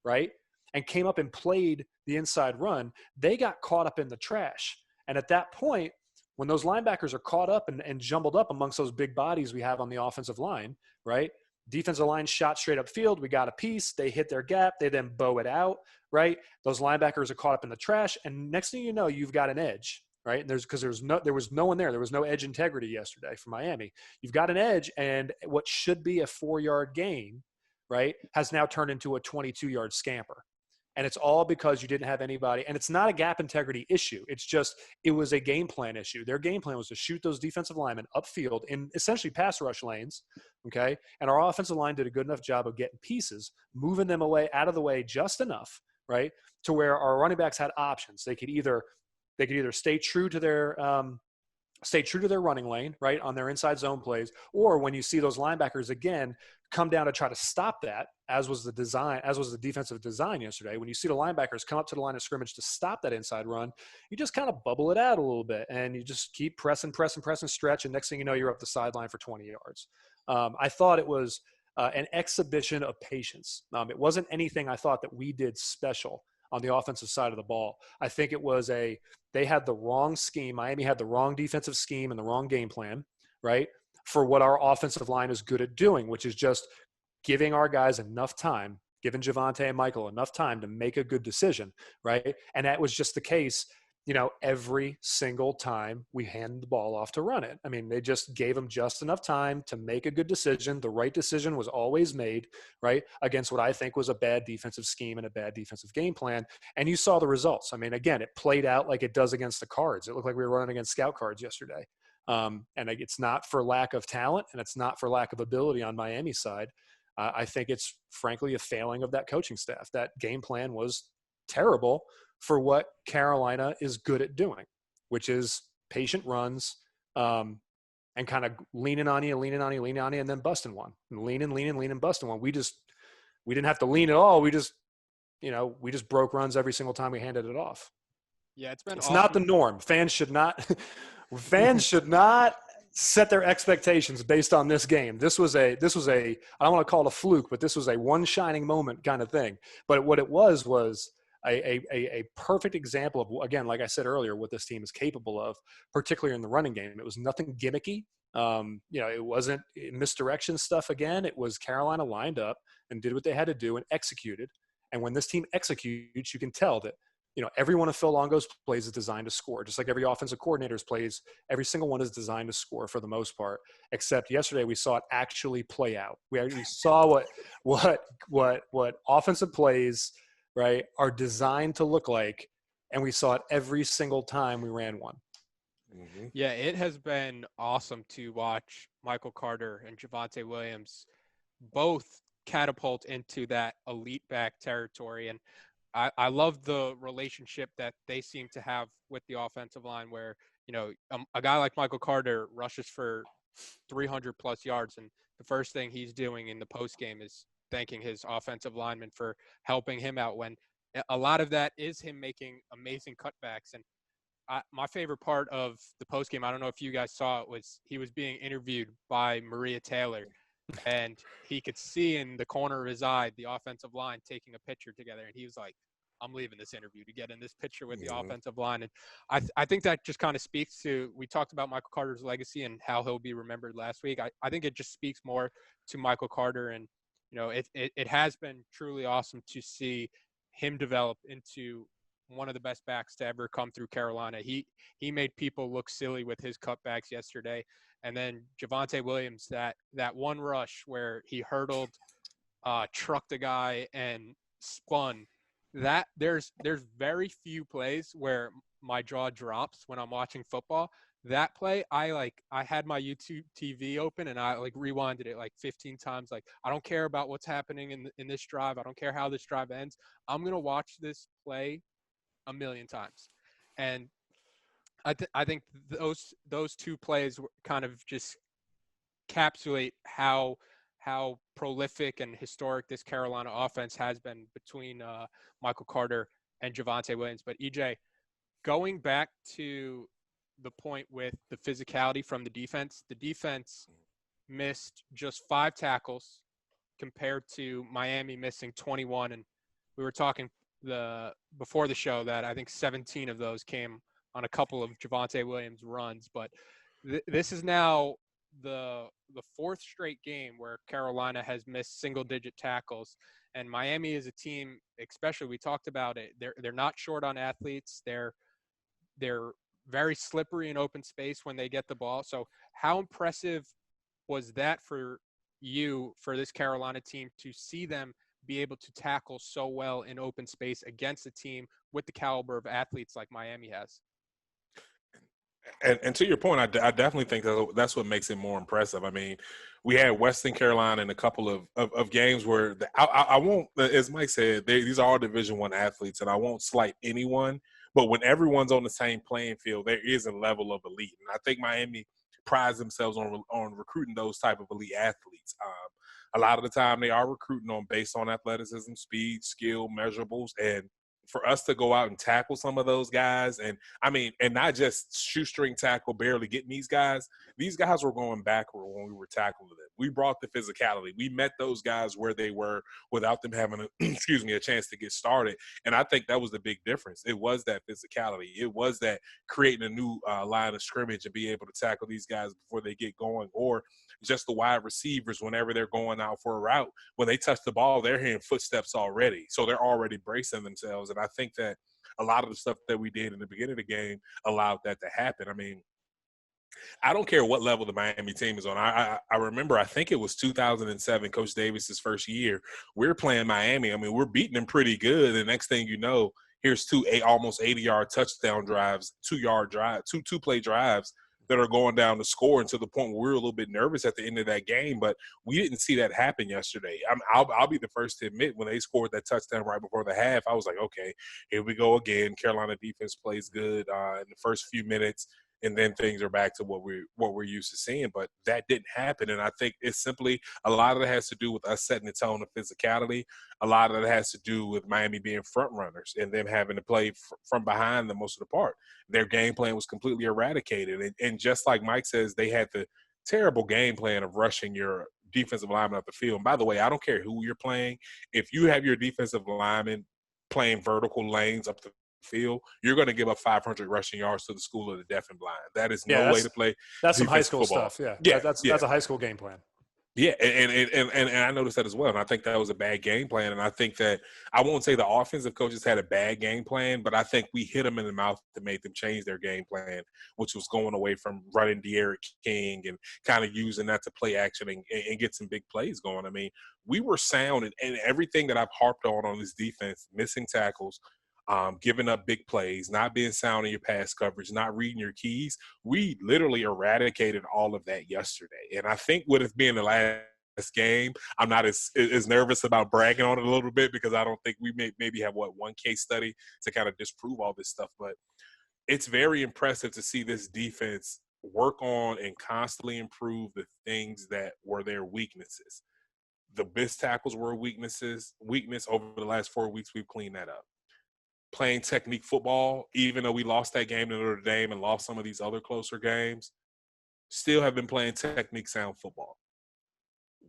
right, and came up and played the inside run, they got caught up in the trash. And at that point, when those linebackers are caught up and jumbled up amongst those big bodies we have on the offensive line, right, defensive line shot straight up field. We got a piece. They hit their gap. They then bow it out, right? Those linebackers are caught up in the trash. And next thing you know, you've got an edge, right? And there was no one there. There was no edge integrity yesterday for Miami. You've got an edge, and what should be a 4-yard gain, right, has now turned into a 22-yard scamper. And it's all because you didn't have anybody. And it's not a gap integrity issue. It's just, it was a game plan issue. Their game plan was to shoot those defensive linemen upfield in essentially pass rush lanes, okay? And our offensive line did a good enough job of getting pieces, moving them away, out of the way just enough, right, to where our running backs had options. They could either stay true to their running lane, right, on their inside zone plays, or when you see those linebackers again come down to try to stop that, as was the defensive design yesterday. When you see the linebackers come up to the line of scrimmage to stop that inside run, you just kind of bubble it out a little bit, and you just keep pressing, stretch, and next thing you know, you're up the sideline for 20 yards. I thought it was an exhibition of patience. It wasn't anything I thought that we did special on the offensive side of the ball. I think it was they had the wrong scheme. Miami had the wrong defensive scheme and the wrong game plan, right, for what our offensive line is good at doing, which is just giving our guys enough time, giving Javonte and Michael enough time to make a good decision, right? And that was just the case, every single time we handed the ball off to run it. I mean, they just gave them just enough time to make a good decision. The right decision was always made, right, against what I think was a bad defensive scheme and a bad defensive game plan. And you saw the results. I mean, again, it played out like it does against the Cards. It looked like we were running against scout cards yesterday. And it's not for lack of talent, and it's not for lack of ability on Miami's side. I think it's frankly a failing of that coaching staff. That game plan was terrible for what Carolina is good at doing, which is patient runs and kind of leaning on you, and then busting one. And leaning, busting one. We didn't have to lean at all. We just broke runs every single time we handed it off. Yeah, it's awesome. Not the norm. Fans should not set their expectations based on this game. This was a I don't want to call it a fluke, but this was a one shining moment kind of thing. But what it was a perfect example of, again, like I said earlier, what this team is capable of, particularly in the running game. It was nothing gimmicky. It wasn't misdirection stuff again. It was Carolina lined up and did what they had to do and executed. And when this team executes, you can tell that every one of Phil Longo's plays is designed to score, just like every offensive coordinator's plays. Every single one is designed to score for the most part, except yesterday we saw it actually play out. We actually saw what offensive plays, right, are designed to look like, and we saw it every single time we ran one. Mm-hmm. Yeah, it has been awesome to watch Michael Carter and Javonte Williams both catapult into that elite back territory. And I love the relationship that they seem to have with the offensive line where, a guy like Michael Carter rushes for 300 plus yards. And the first thing he's doing in the post game is thanking his offensive lineman for helping him out, when a lot of that is him making amazing cutbacks. And my favorite part of the post game, I don't know if you guys saw it, was he was being interviewed by Maria Taylor. And he could see in the corner of his eye the offensive line taking a picture together. And he was like, I'm leaving this interview to get in this picture with the offensive line. And I think that just kind of speaks to – we talked about Michael Carter's legacy and how he'll be remembered last week. I think it just speaks more to Michael Carter. And, it has been truly awesome to see him develop into one of the best backs to ever come through Carolina. He made people look silly with his cutbacks yesterday. And then Javonte Williams, that one rush where he hurdled, trucked a guy, and spun. That there's very few plays where my jaw drops when I'm watching football. That play, I had my YouTube TV open and I rewinded it 15 times. I don't care about what's happening in this drive. I don't care how this drive ends. I'm gonna watch this play a million times. And I think those two plays kind of just encapsulate how prolific and historic this Carolina offense has been between Michael Carter and Javonte Williams. But EJ, going back to the point with the physicality from the defense missed just 5 tackles compared to Miami missing 21. And we were talking before the show that I think 17 of those came on a couple of Javonte Williams runs. But this is now the 4th straight game where Carolina has missed single-digit tackles. And Miami is a team, especially we talked about it, they're not short on athletes. They're very slippery in open space when they get the ball. So how impressive was that for you, for this Carolina team, to see them be able to tackle so well in open space against a team with the caliber of athletes like Miami has? And to your point, I definitely think that's what makes it more impressive. I mean, we had Western Carolina in a couple of games where I won't, as Mike said, these are all Division I athletes, and I won't slight anyone. But when everyone's on the same playing field, there is a level of elite. And I think Miami prides themselves on recruiting those type of elite athletes. A lot of the time they are recruiting based on athleticism, speed, skill, measurables. And for us to go out and tackle some of those guys, and not just shoestring tackle, barely getting these guys were going backward when we were tackling them. We brought the physicality. We met those guys where they were without them having a chance to get started. And I think that was the big difference. It was that physicality. It was that creating a new line of scrimmage and being able to tackle these guys before they get going, or just the wide receivers whenever they're going out for a route. When they touch the ball, they're hearing footsteps already. So they're already bracing themselves. And I think that a lot of the stuff that we did in the beginning of the game allowed that to happen. I mean, I don't care what level the Miami team is on. I remember, I think it was 2007, Coach Davis's first year. We're playing Miami. I mean, we're beating them pretty good. The next thing you know, here's almost 80-yard touchdown drives, two-play drives that are going down to score, and to the point where we were a little bit nervous at the end of that game. But we didn't see that happen yesterday. I'll be the first to admit, when they scored that touchdown right before the half, I was like, okay, here we go again. Carolina defense plays good in the first few minutes, and then things are back to what we're used to seeing. But that didn't happen, and I think it's simply, a lot of it has to do with us setting the tone of physicality. A lot of it has to do with Miami being front runners and them having to play from behind the most of the part. Their game plan was completely eradicated, and just like Mike says, they had the terrible game plan of rushing your defensive lineman up the field. And by the way, I don't care who you're playing. If you have your defensive lineman playing vertical lanes up the field, you're going to give up 500 rushing yards to the school of the deaf and blind. That is no way to play. That's some high school football. stuff. Yeah. That's a high school game plan. Yeah, and I noticed that as well. And I think that was a bad game plan. And I think that, I won't say the offensive coaches had a bad game plan, but I think we hit them in the mouth that made them change their game plan, which was going away from running De'Aaron King and kind of using that to play action and get some big plays going. I mean, we were sound and everything that I've harped on this defense, missing tackles, giving up big plays, not being sound in your pass coverage, not reading your keys. We literally eradicated all of that yesterday. And I think with it being the last game, I'm not as nervous about bragging on it a little bit, because I don't think we maybe have one case study to kind of disprove all this stuff. But it's very impressive to see this defense work on and constantly improve the things that were their weaknesses. The missed tackles were a weakness over the last 4 weeks. We've cleaned that up. Playing technique football, even though we lost that game to Notre Dame and lost some of these other closer games, still have been playing technique sound football.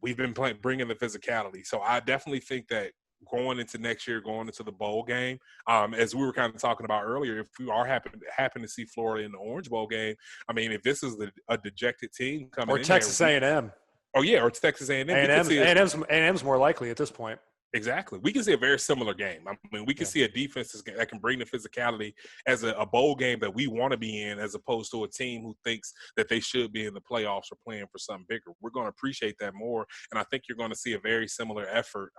We've been bringing the physicality. So I definitely think that going into next year, going into the bowl game, as we were kind of talking about earlier, if we are happen to see Florida in the Orange Bowl game, I mean, if this is a dejected team coming in, or Texas A&M. Oh yeah, or Texas A&M. A&M's more likely at this point. Exactly. We can see a very similar game. I mean, we can see a defense that can bring the physicality as a bowl game that we want to be in, as opposed to a team who thinks that they should be in the playoffs or playing for something bigger. We're going to appreciate that more, and I think you're going to see a very similar effort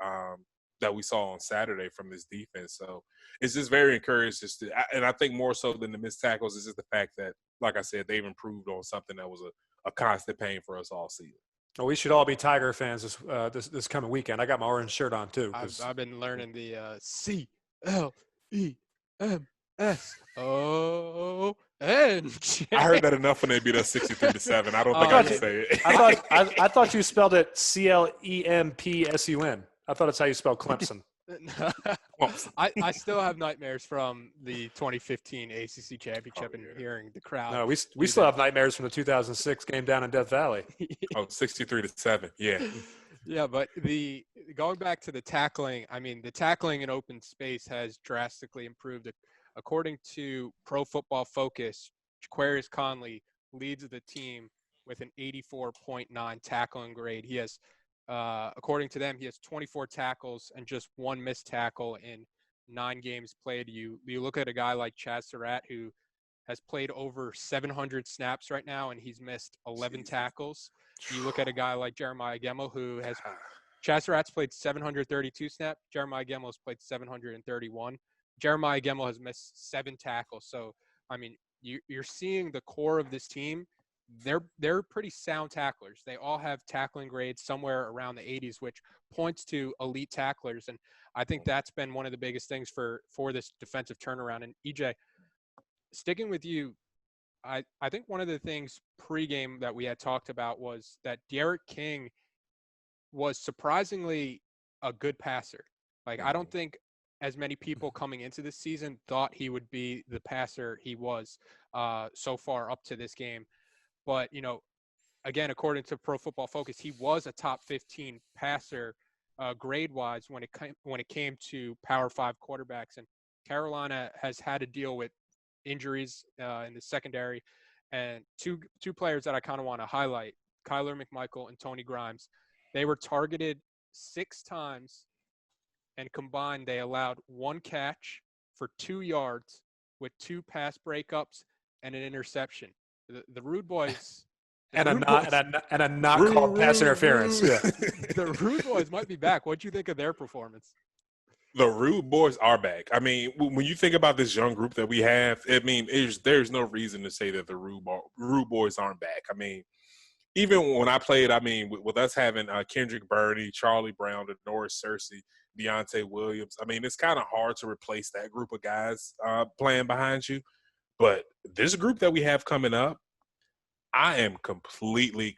that we saw on Saturday from this defense. So it's just very encouraging. And I think more so than the missed tackles is just the fact that, like I said, they've improved on something that was a constant pain for us all season. Well, we should all be Tiger fans this coming weekend. I got my orange shirt on too. I've been learning the CLEMSONG. I heard that enough when they beat us 63-7. I don't think I can say it. I thought you spelled it CLEMPSUN. I thought it's how you spell Clemson. I still have nightmares from the 2015 ACC championship and hearing the crowd. No, we still have nightmares from the 2006 game down in Death Valley. 63-7. Yeah. Yeah, but going back to the tackling, I mean, the tackling in open space has drastically improved. According to Pro Football Focus, Jaquarius Conley leads the team with an 84.9 tackling grade. He has according to them, he has 24 tackles and just one missed tackle in 9 games played. You look at a guy like Chaz Surratt, who has played over 700 snaps right now, and he's missed 11 tackles. You look at a guy like Jeremiah Gemmel, who has – Chaz Surratt's played 732 snaps. Jeremiah Gemmel has played 731. Jeremiah Gemmel has missed 7 tackles. So, I mean, you're seeing the core of this team. They're pretty sound tacklers. They all have tackling grades somewhere around the 80s, which points to elite tacklers. And I think that's been one of the biggest things for this defensive turnaround. And EJ, sticking with you, I think one of the things pregame that we had talked about was that De'Aaron King was surprisingly a good passer. Like, I don't think as many people coming into this season thought he would be the passer he was so far up to this game. But, again, according to Pro Football Focus, he was a top 15 passer grade-wise when it came to Power 5 quarterbacks. And Carolina has had to deal with injuries in the secondary. And two players that I kind of want to highlight, Kyler McMichael and Tony Grimes, they were targeted 6 times, and combined they allowed 1 catch for 2 yards with 2 pass breakups and an interception. The Rude Boys and a not called pass interference. Yeah. The Rude Boys might be back. What'd you think of their performance? The Rude Boys are back. I mean, when you think about this young group that we have, I mean, there's no reason to say that the Rude Boys aren't back. I mean, even when I played, I mean, with us having Kendrick Birdie, Charlie Brown, Norris Searcy, Deontay Williams, I mean, it's kind of hard to replace that group of guys playing behind you. But this group that we have coming up, I am completely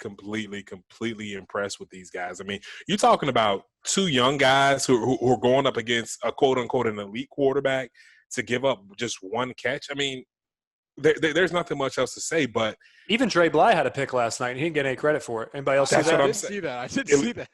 impressed with these guys. I mean, you're talking about 2 young guys who are going up against a quote-unquote an elite quarterback to give up just 1 catch. I mean, there's nothing much else to say, but even Dre Bly had a pick last night, and he didn't get any credit for it. Anybody else see that? I did see that.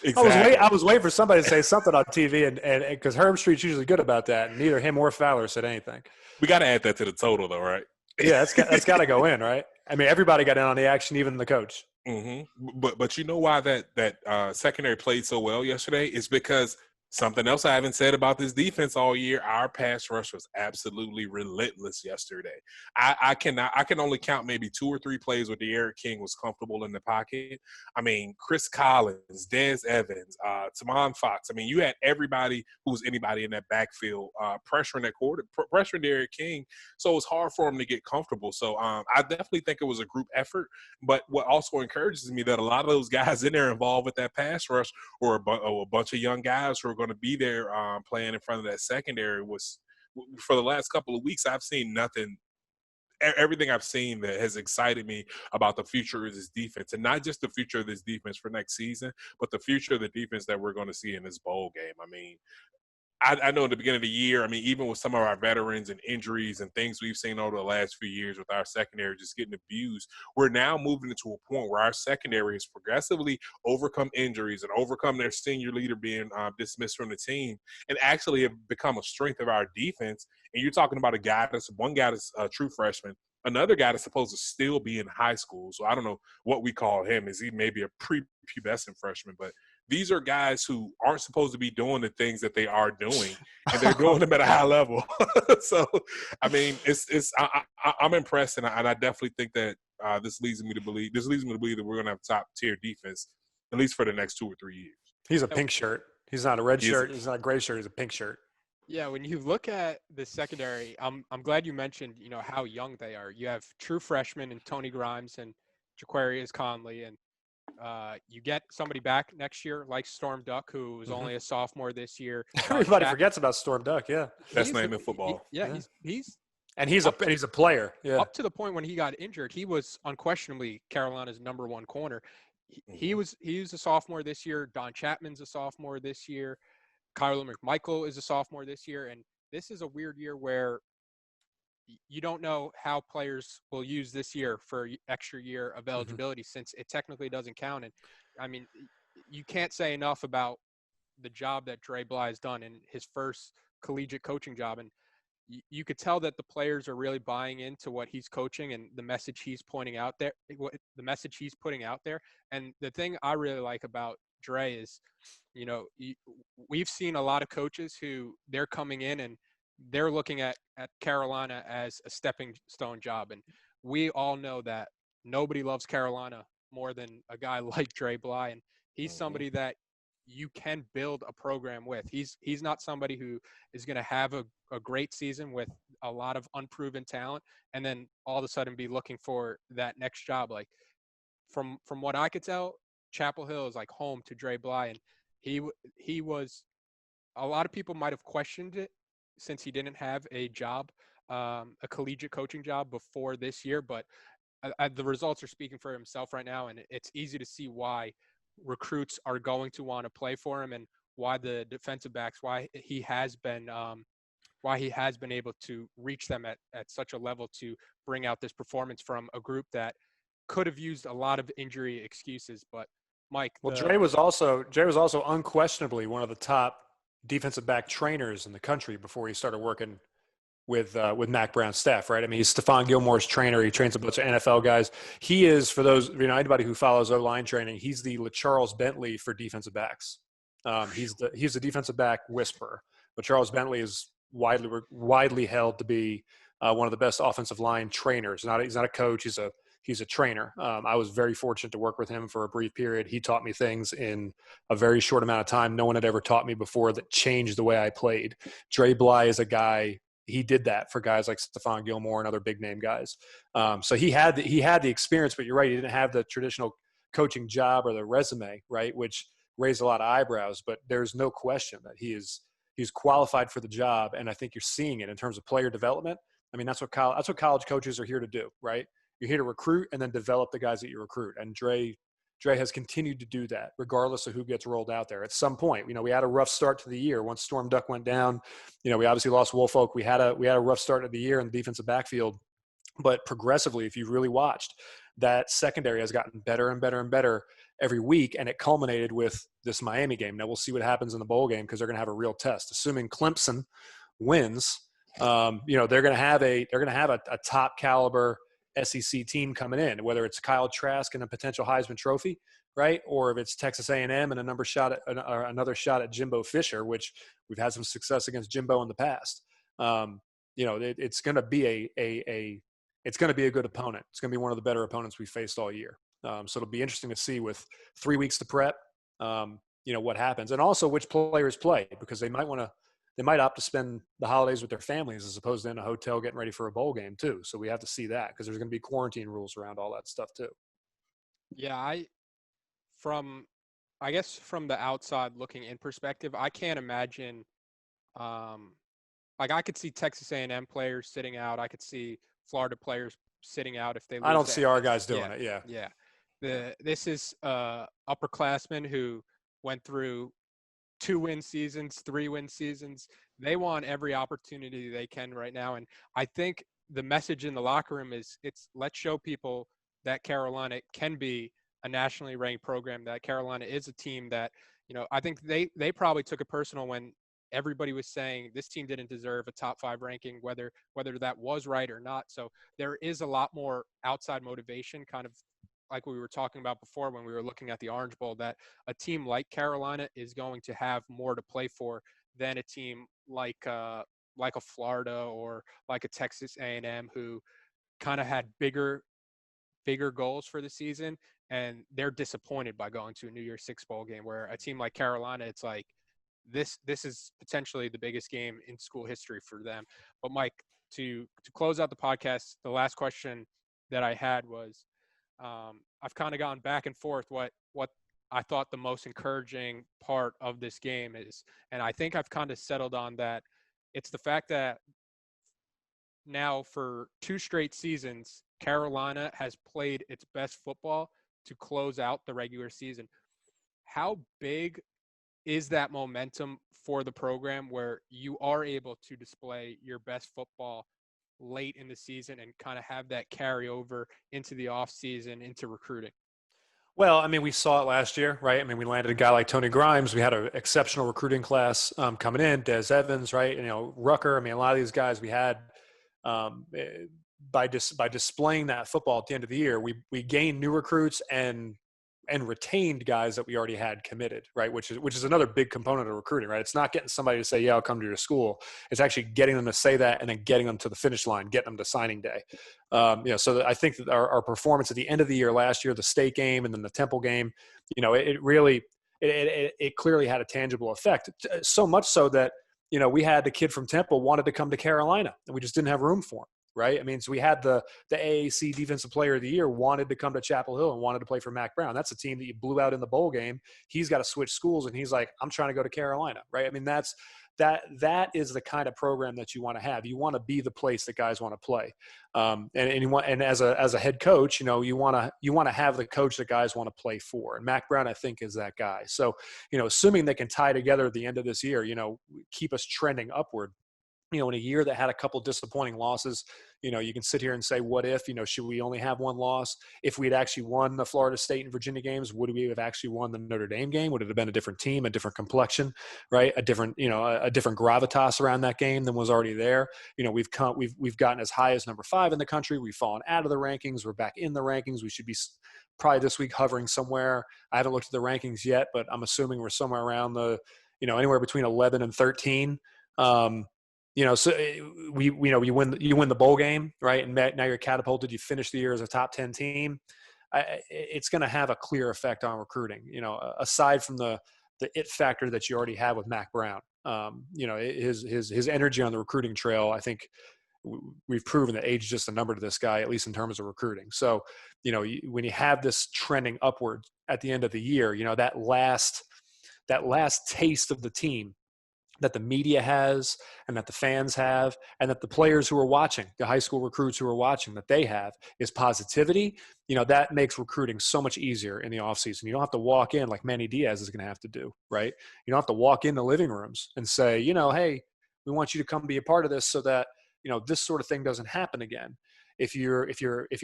Exactly. I was waiting for somebody to say something on TV, and because Herb Street's usually good about that, and neither him or Fowler said anything. We got to add that to the total, though, right? Yeah, that's got to go in, right? I mean, everybody got in on the action, even the coach. Mm-hmm. But you know why that secondary played so well yesterday is because something else I haven't said about this defense all year. Our pass rush was absolutely relentless yesterday. I can only count maybe 2 or 3 plays where De'Aaron King was comfortable in the pocket. I mean, Chris Collins, Des Evans, Tamon Fox. I mean, you had everybody who's anybody in that backfield pressuring that pressuring De'Aaron King. So it was hard for him to get comfortable. So I definitely think it was a group effort. But what also encourages me that a lot of those guys in there involved with that pass rush or a bunch of young guys who are going to be there playing in front of that secondary was for the last couple of weeks. I've seen nothing. Everything I've seen that has excited me about the future of this defense, and not just the future of this defense for next season, but the future of the defense that we're going to see in this bowl game. I mean, I know at the beginning of the year, I mean, even with some of our veterans and injuries and things we've seen over the last few years with our secondary just getting abused, we're now moving into a point where our secondary has progressively overcome injuries and overcome their senior leader being dismissed from the team and actually have become a strength of our defense. And you're talking about one guy that's a true freshman, another guy that's supposed to still be in high school. So I don't know what we call him. Is he maybe a prepubescent freshman? But these are guys who aren't supposed to be doing the things that they are doing, and they're doing them at a high level. So, I mean, I'm impressed, and I definitely think that this leads me to believe that we're going to have top tier defense at least for the next 2 or 3 years. He's a pink shirt. He's not a red shirt. He's not a gray shirt. He's a pink shirt. Yeah, when you look at the secondary, I'm glad you mentioned how young they are. You have true freshmen in Tony Grimes and Jaquarius Conley, and you get somebody back next year like Storm Duck, who was only a sophomore this year. Everybody forgets about Storm Duck. Yeah, best name in football. He's a player. Yeah, up to the point when he got injured, he was unquestionably Carolina's number 1 corner. He was a sophomore this year. Don Chapman's a sophomore this year. Kyler McMichael is a sophomore this year, and this is a weird year where you don't know how players will use this year for extra year of eligibility since it technically doesn't count. And I mean, you can't say enough about the job that Dre Bly has done in his first collegiate coaching job. And you could tell that the players are really buying into what he's coaching and the message he's putting out there. And the thing I really like about Dre is, we've seen a lot of coaches who they're coming in and they're looking at Carolina as a stepping stone job. And we all know that nobody loves Carolina more than a guy like Dre Bly. And he's somebody that you can build a program with. He's not somebody who is going to have a great season with a lot of unproven talent and then all of a sudden be looking for that next job. Like from what I could tell, Chapel Hill is like home to Dre Bly, and he was – a lot of people might have questioned it since he didn't have a job, a collegiate coaching job before this year, but the results are speaking for himself right now, and it's easy to see why recruits are going to want to play for him and why the defensive backs, why he has been able to reach them at such a level to bring out this performance from a group that could have used a lot of injury excuses. But Mike, Well, Dre was also unquestionably one of the top defensive back trainers in the country before he started working with Mac Brown's staff, right? I mean, he's Stephon Gilmore's trainer. He trains a bunch of NFL guys. He is, for those, anybody who follows O-line training, he's the Charles Bentley for defensive backs. He's the defensive back whisperer. But Charles Bentley is widely held to be one of the best offensive line trainers. He's not a coach. He's a trainer. I was very fortunate to work with him for a brief period. He taught me things in a very short amount of time no one had ever taught me before that changed the way I played. Dre Bly is a guy. He did that for guys like Stephon Gilmore and other big name guys. So he had the experience, but you're right. He didn't have the traditional coaching job or the resume, right, which raised a lot of eyebrows. But there's no question that he's qualified for the job, and I think you're seeing it in terms of player development. I mean, that's what college coaches are here to do, right? You're here to recruit and then develop the guys that you recruit. And Dre has continued to do that, regardless of who gets rolled out there. At some point, we had a rough start to the year. Once Storm Duck went down, we obviously lost Woolfolk. We had a rough start of the year in the defensive backfield. But progressively, if you've really watched, that secondary has gotten better and better and better every week, and it culminated with this Miami game. Now we'll see what happens in the bowl game because they're going to have a real test. Assuming Clemson wins, they're going to have a top caliber SEC team coming in, whether it's Kyle Trask and a potential Heisman Trophy, right, or if it's Texas A&M and another shot at Jimbo Fisher, which we've had some success against Jimbo in the past. It's going to be it's going to be a good opponent. It's going to be one of the better opponents we faced all year. So it'll be interesting to see with 3 weeks to prep, what happens, and also which players play, because they might opt to spend the holidays with their families as opposed to in a hotel getting ready for a bowl game too. So we have to see that because there's going to be quarantine rules around all that stuff too. Yeah, from the outside looking in perspective, I can't imagine. I could see Texas A&M players sitting out. I could see Florida players sitting out if they lose. I don't see our guys doing it. Yeah. Yeah. This is upperclassmen who went through 2-win seasons, 3-win seasons. They want every opportunity they can right now. And I think the message in the locker room is let's show people that Carolina can be a nationally ranked program, that Carolina is a team that, I think they probably took it personal when everybody was saying this team didn't deserve a top 5 ranking, whether that was right or not. So there is a lot more outside motivation, kind of like we were talking about before when we were looking at the Orange Bowl, that a team like Carolina is going to have more to play for than a team like a Florida or like a Texas A&M, who kind of had bigger goals for the season, and they're disappointed by going to a New Year's Six bowl game, where a team like Carolina, it's like this is potentially the biggest game in school history for them. But Mike, to close out the podcast, the last question that I had was, I've kind of gone back and forth what I thought the most encouraging part of this game is, and I think I've kind of settled on that. It's the fact that now for 2 straight seasons, Carolina has played its best football to close out the regular season. How big is that momentum for the program where you are able to display your best football late in the season and kind of have that carry over into the off season, into recruiting? Well, I mean, we saw it last year, right? I mean, we landed a guy like Tony Grimes. We had an exceptional recruiting class coming in, Des Evans, right? Rucker. I mean, a lot of these guys we had by displaying that football at the end of the year, we gained new recruits and retained guys that we already had committed, right? Which is another big component of recruiting, right? It's not getting somebody to say, yeah, I'll come to your school. It's actually getting them to say that and then getting them to the finish line, getting them to signing day. So I think that our performance at the end of the year last year, the state game and then the Temple game, it really clearly had a tangible effect. So much so that, we had the kid from Temple wanted to come to Carolina and we just didn't have room for him. Right. I mean, so we had the AAC Defensive Player of the Year wanted to come to Chapel Hill and wanted to play for Mac Brown. That's a team that you blew out in the bowl game. He's got to switch schools and he's like, I'm trying to go to Carolina. Right. I mean, that's that is the kind of program that you want to have. You want to be the place that guys want to play. And as a head coach, you want to have the coach that guys want to play for. And Mac Brown, I think, is that guy. So, assuming they can tie together at the end of this year, keep us trending upward. In a year that had a couple disappointing losses, you can sit here and say, what if, should we only have one loss? If we'd actually won the Florida State and Virginia games, would we have actually won the Notre Dame game? Would it have been a different team, a different complexion, right? A different gravitas around that game than was already there. We've gotten as high as number 5 in the country. We've fallen out of the rankings. We're back in the rankings. We should be probably this week hovering somewhere. I haven't looked at the rankings yet, but I'm assuming we're somewhere around the, anywhere between 11 and 13. So you win the bowl game, right? And now you're catapulted. You finish the year as a top 10 team. It's going to have a clear effect on recruiting. Aside from the it factor that you already have with Mac Brown. His energy on the recruiting trail. I think we've proven that age is just a number to this guy, at least in terms of recruiting. So, when you have this trending upward at the end of the year, that last taste of the team that the media has and that the fans have and that the players who are watching, the high school recruits who are watching, that they have is positivity. That makes recruiting so much easier in the offseason. You don't have to walk in like Manny Diaz is going to have to do, right? You don't have to walk into living rooms and say, hey, we want you to come be a part of this so that, this sort of thing doesn't happen again. If you're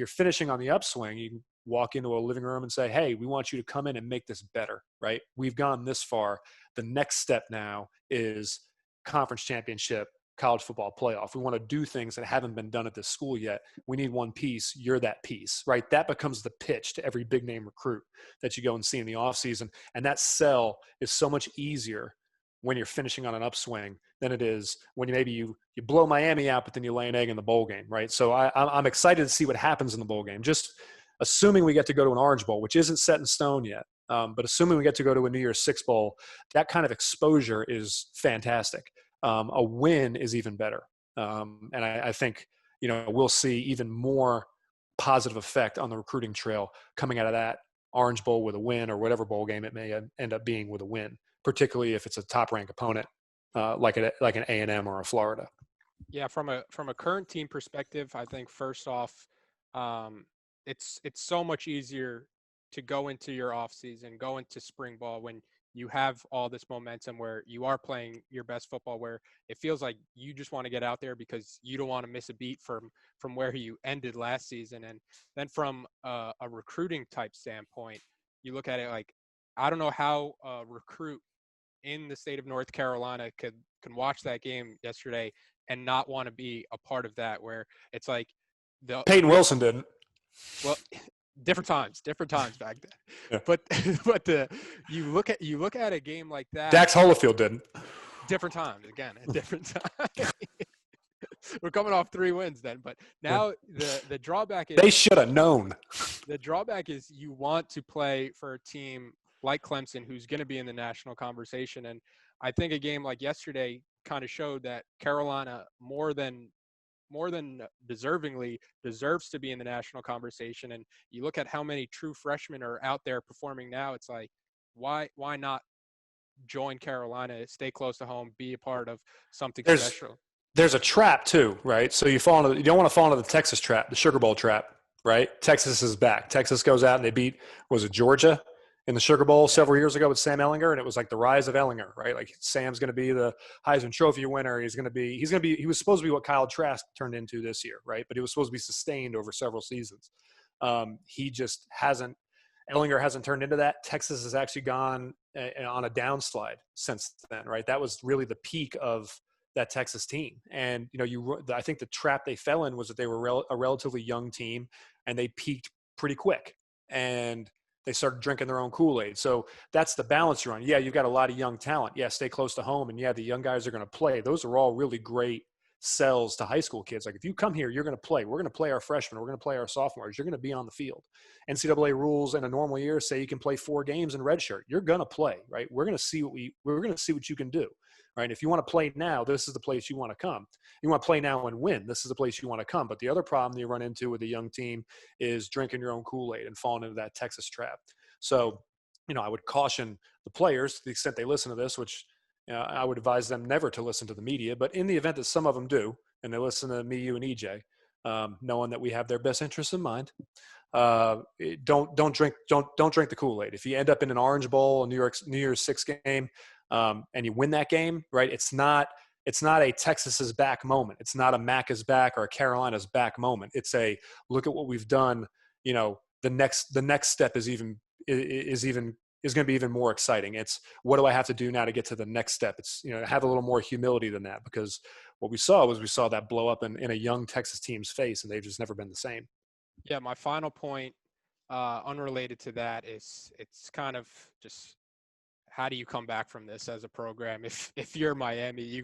finishing on the upswing, you can walk into a living room and say, hey, we want you to come in and make this better, right? We've gone this far. The next step now is conference championship, college football playoff. We want to do things that haven't been done at this school yet. We need one piece. You're that piece, right? That becomes the pitch to every big name recruit that you go and see in the offseason. And that sell is so much easier when you're finishing on an upswing than it is when you blow Miami out, but then you lay an egg in the bowl game, right? So I'm excited to see what happens in the bowl game. Just assuming we get to go to an Orange Bowl, which isn't set in stone yet, but assuming we get to go to a New Year's Six Bowl, that kind of exposure is fantastic. A win is even better. And I think, we'll see even more positive effect on the recruiting trail coming out of that Orange Bowl with a win or whatever bowl game it may end up being with a win, particularly if it's a top-ranked opponent like an A&M or a Florida. Yeah, from a current team perspective, I think first off, it's so much easier to go into your off season, go into spring ball when you have all this momentum where you are playing your best football, where it feels like you just want to get out there because you don't want to miss a beat from where you ended last season. And then from a recruiting type standpoint, you look at it like, I don't know how a recruit in the state of North Carolina can watch that game yesterday and not want to be a part of that, where it's like Peyton Wilson didn't. Well, different times back then. Yeah. But you look at a game like that. Dax Holofield didn't. Different times again. At different time. We're coming off 3 wins then, but now the drawback is they should have known. The drawback is you want to play for a team like Clemson, who's going to be in the national conversation, and I think a game like yesterday kind of showed that Carolina more than deservingly deserves to be in the national conversation. And you look at how many true freshmen are out there performing now. It's like, why not join Carolina, stay close to home, be a part of something special? There's a trap too, right? So you don't want to fall into the Texas trap, the Sugar Bowl trap, right? Texas is back. Texas goes out and they beat, was it Georgia in the Sugar Bowl several years ago with Sam Ehlinger, and it was like the rise of Ehlinger, right? Like Sam's going to be the Heisman Trophy winner. He was supposed to be what Kyle Trask turned into this year, right? But he was supposed to be sustained over several seasons. He just hasn't. Ehlinger hasn't turned into that. Texas has actually gone on a downslide since then, right? That was really the peak of that Texas team. And, I think the trap they fell in was that they were a relatively young team and they peaked pretty quick and they started drinking their own Kool-Aid. So that's the balance you're on. Yeah, you've got a lot of young talent. Yeah, stay close to home. And yeah, the young guys are going to play. Those are all really great sells to high school kids. Like, if you come here, you're going to play. We're going to play our freshmen. We're going to play our sophomores. You're going to be on the field. NCAA rules in a normal year say you can play 4 games in redshirt. You're going to play, right? We're going to see what you can do, right? If you want to play now, this is the place you want to come. You want to play now and win. This is the place you want to come. But the other problem that you run into with a young team is drinking your own Kool-Aid and falling into that Texas trap. So, I would caution the players, to the extent they listen to this, which I would advise them never to listen to the media. But in the event that some of them do, and they listen to me, you, and EJ, knowing that we have their best interests in mind, don't drink the Kool-Aid. If you end up in an Orange Bowl, a New Year's Six game, and you win that game, right? It's not a Texas is back moment. It's not a Mac is back or a Carolina's back moment. It's a look at what we've done. The next step is going to be even more exciting. It's what do I have to do now to get to the next step? It's have a little more humility than that, because what we saw that blow up in a young Texas team's face, and they've just never been the same. Yeah, my final point, unrelated to that, is it's kind of just how do you come back from this as a program? If you're Miami,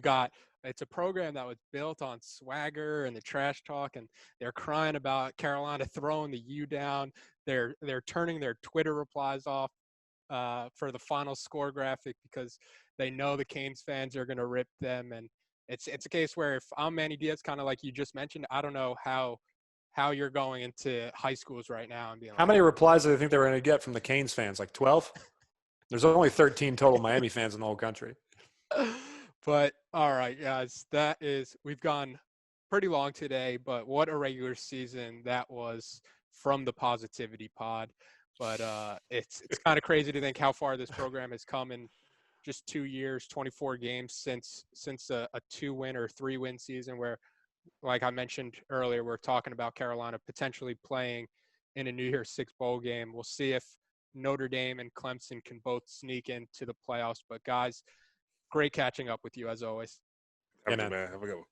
it's a program that was built on swagger and the trash talk, and they're crying about Carolina throwing the U down. They're turning their Twitter replies off for the final score graphic because they know the Canes fans are going to rip them. And it's a case where if I'm Manny Diaz, kind of like you just mentioned, I don't know how you're going into high schools right now and being how many replies do they think they were going to get from the Canes fans? Like 12? There's only 13 total Miami fans in the whole country. But all right, guys, we've gone pretty long today, but what a regular season that was from the Positivity Pod. But it's kind of crazy to think how far this program has come in just 2 years, 24 games since a 2-win or 3-win season where, like I mentioned earlier, we're talking about Carolina potentially playing in a New Year's Six bowl game. We'll see if Notre Dame and Clemson can both sneak into the playoffs. But guys, great catching up with you as always. Have a good one.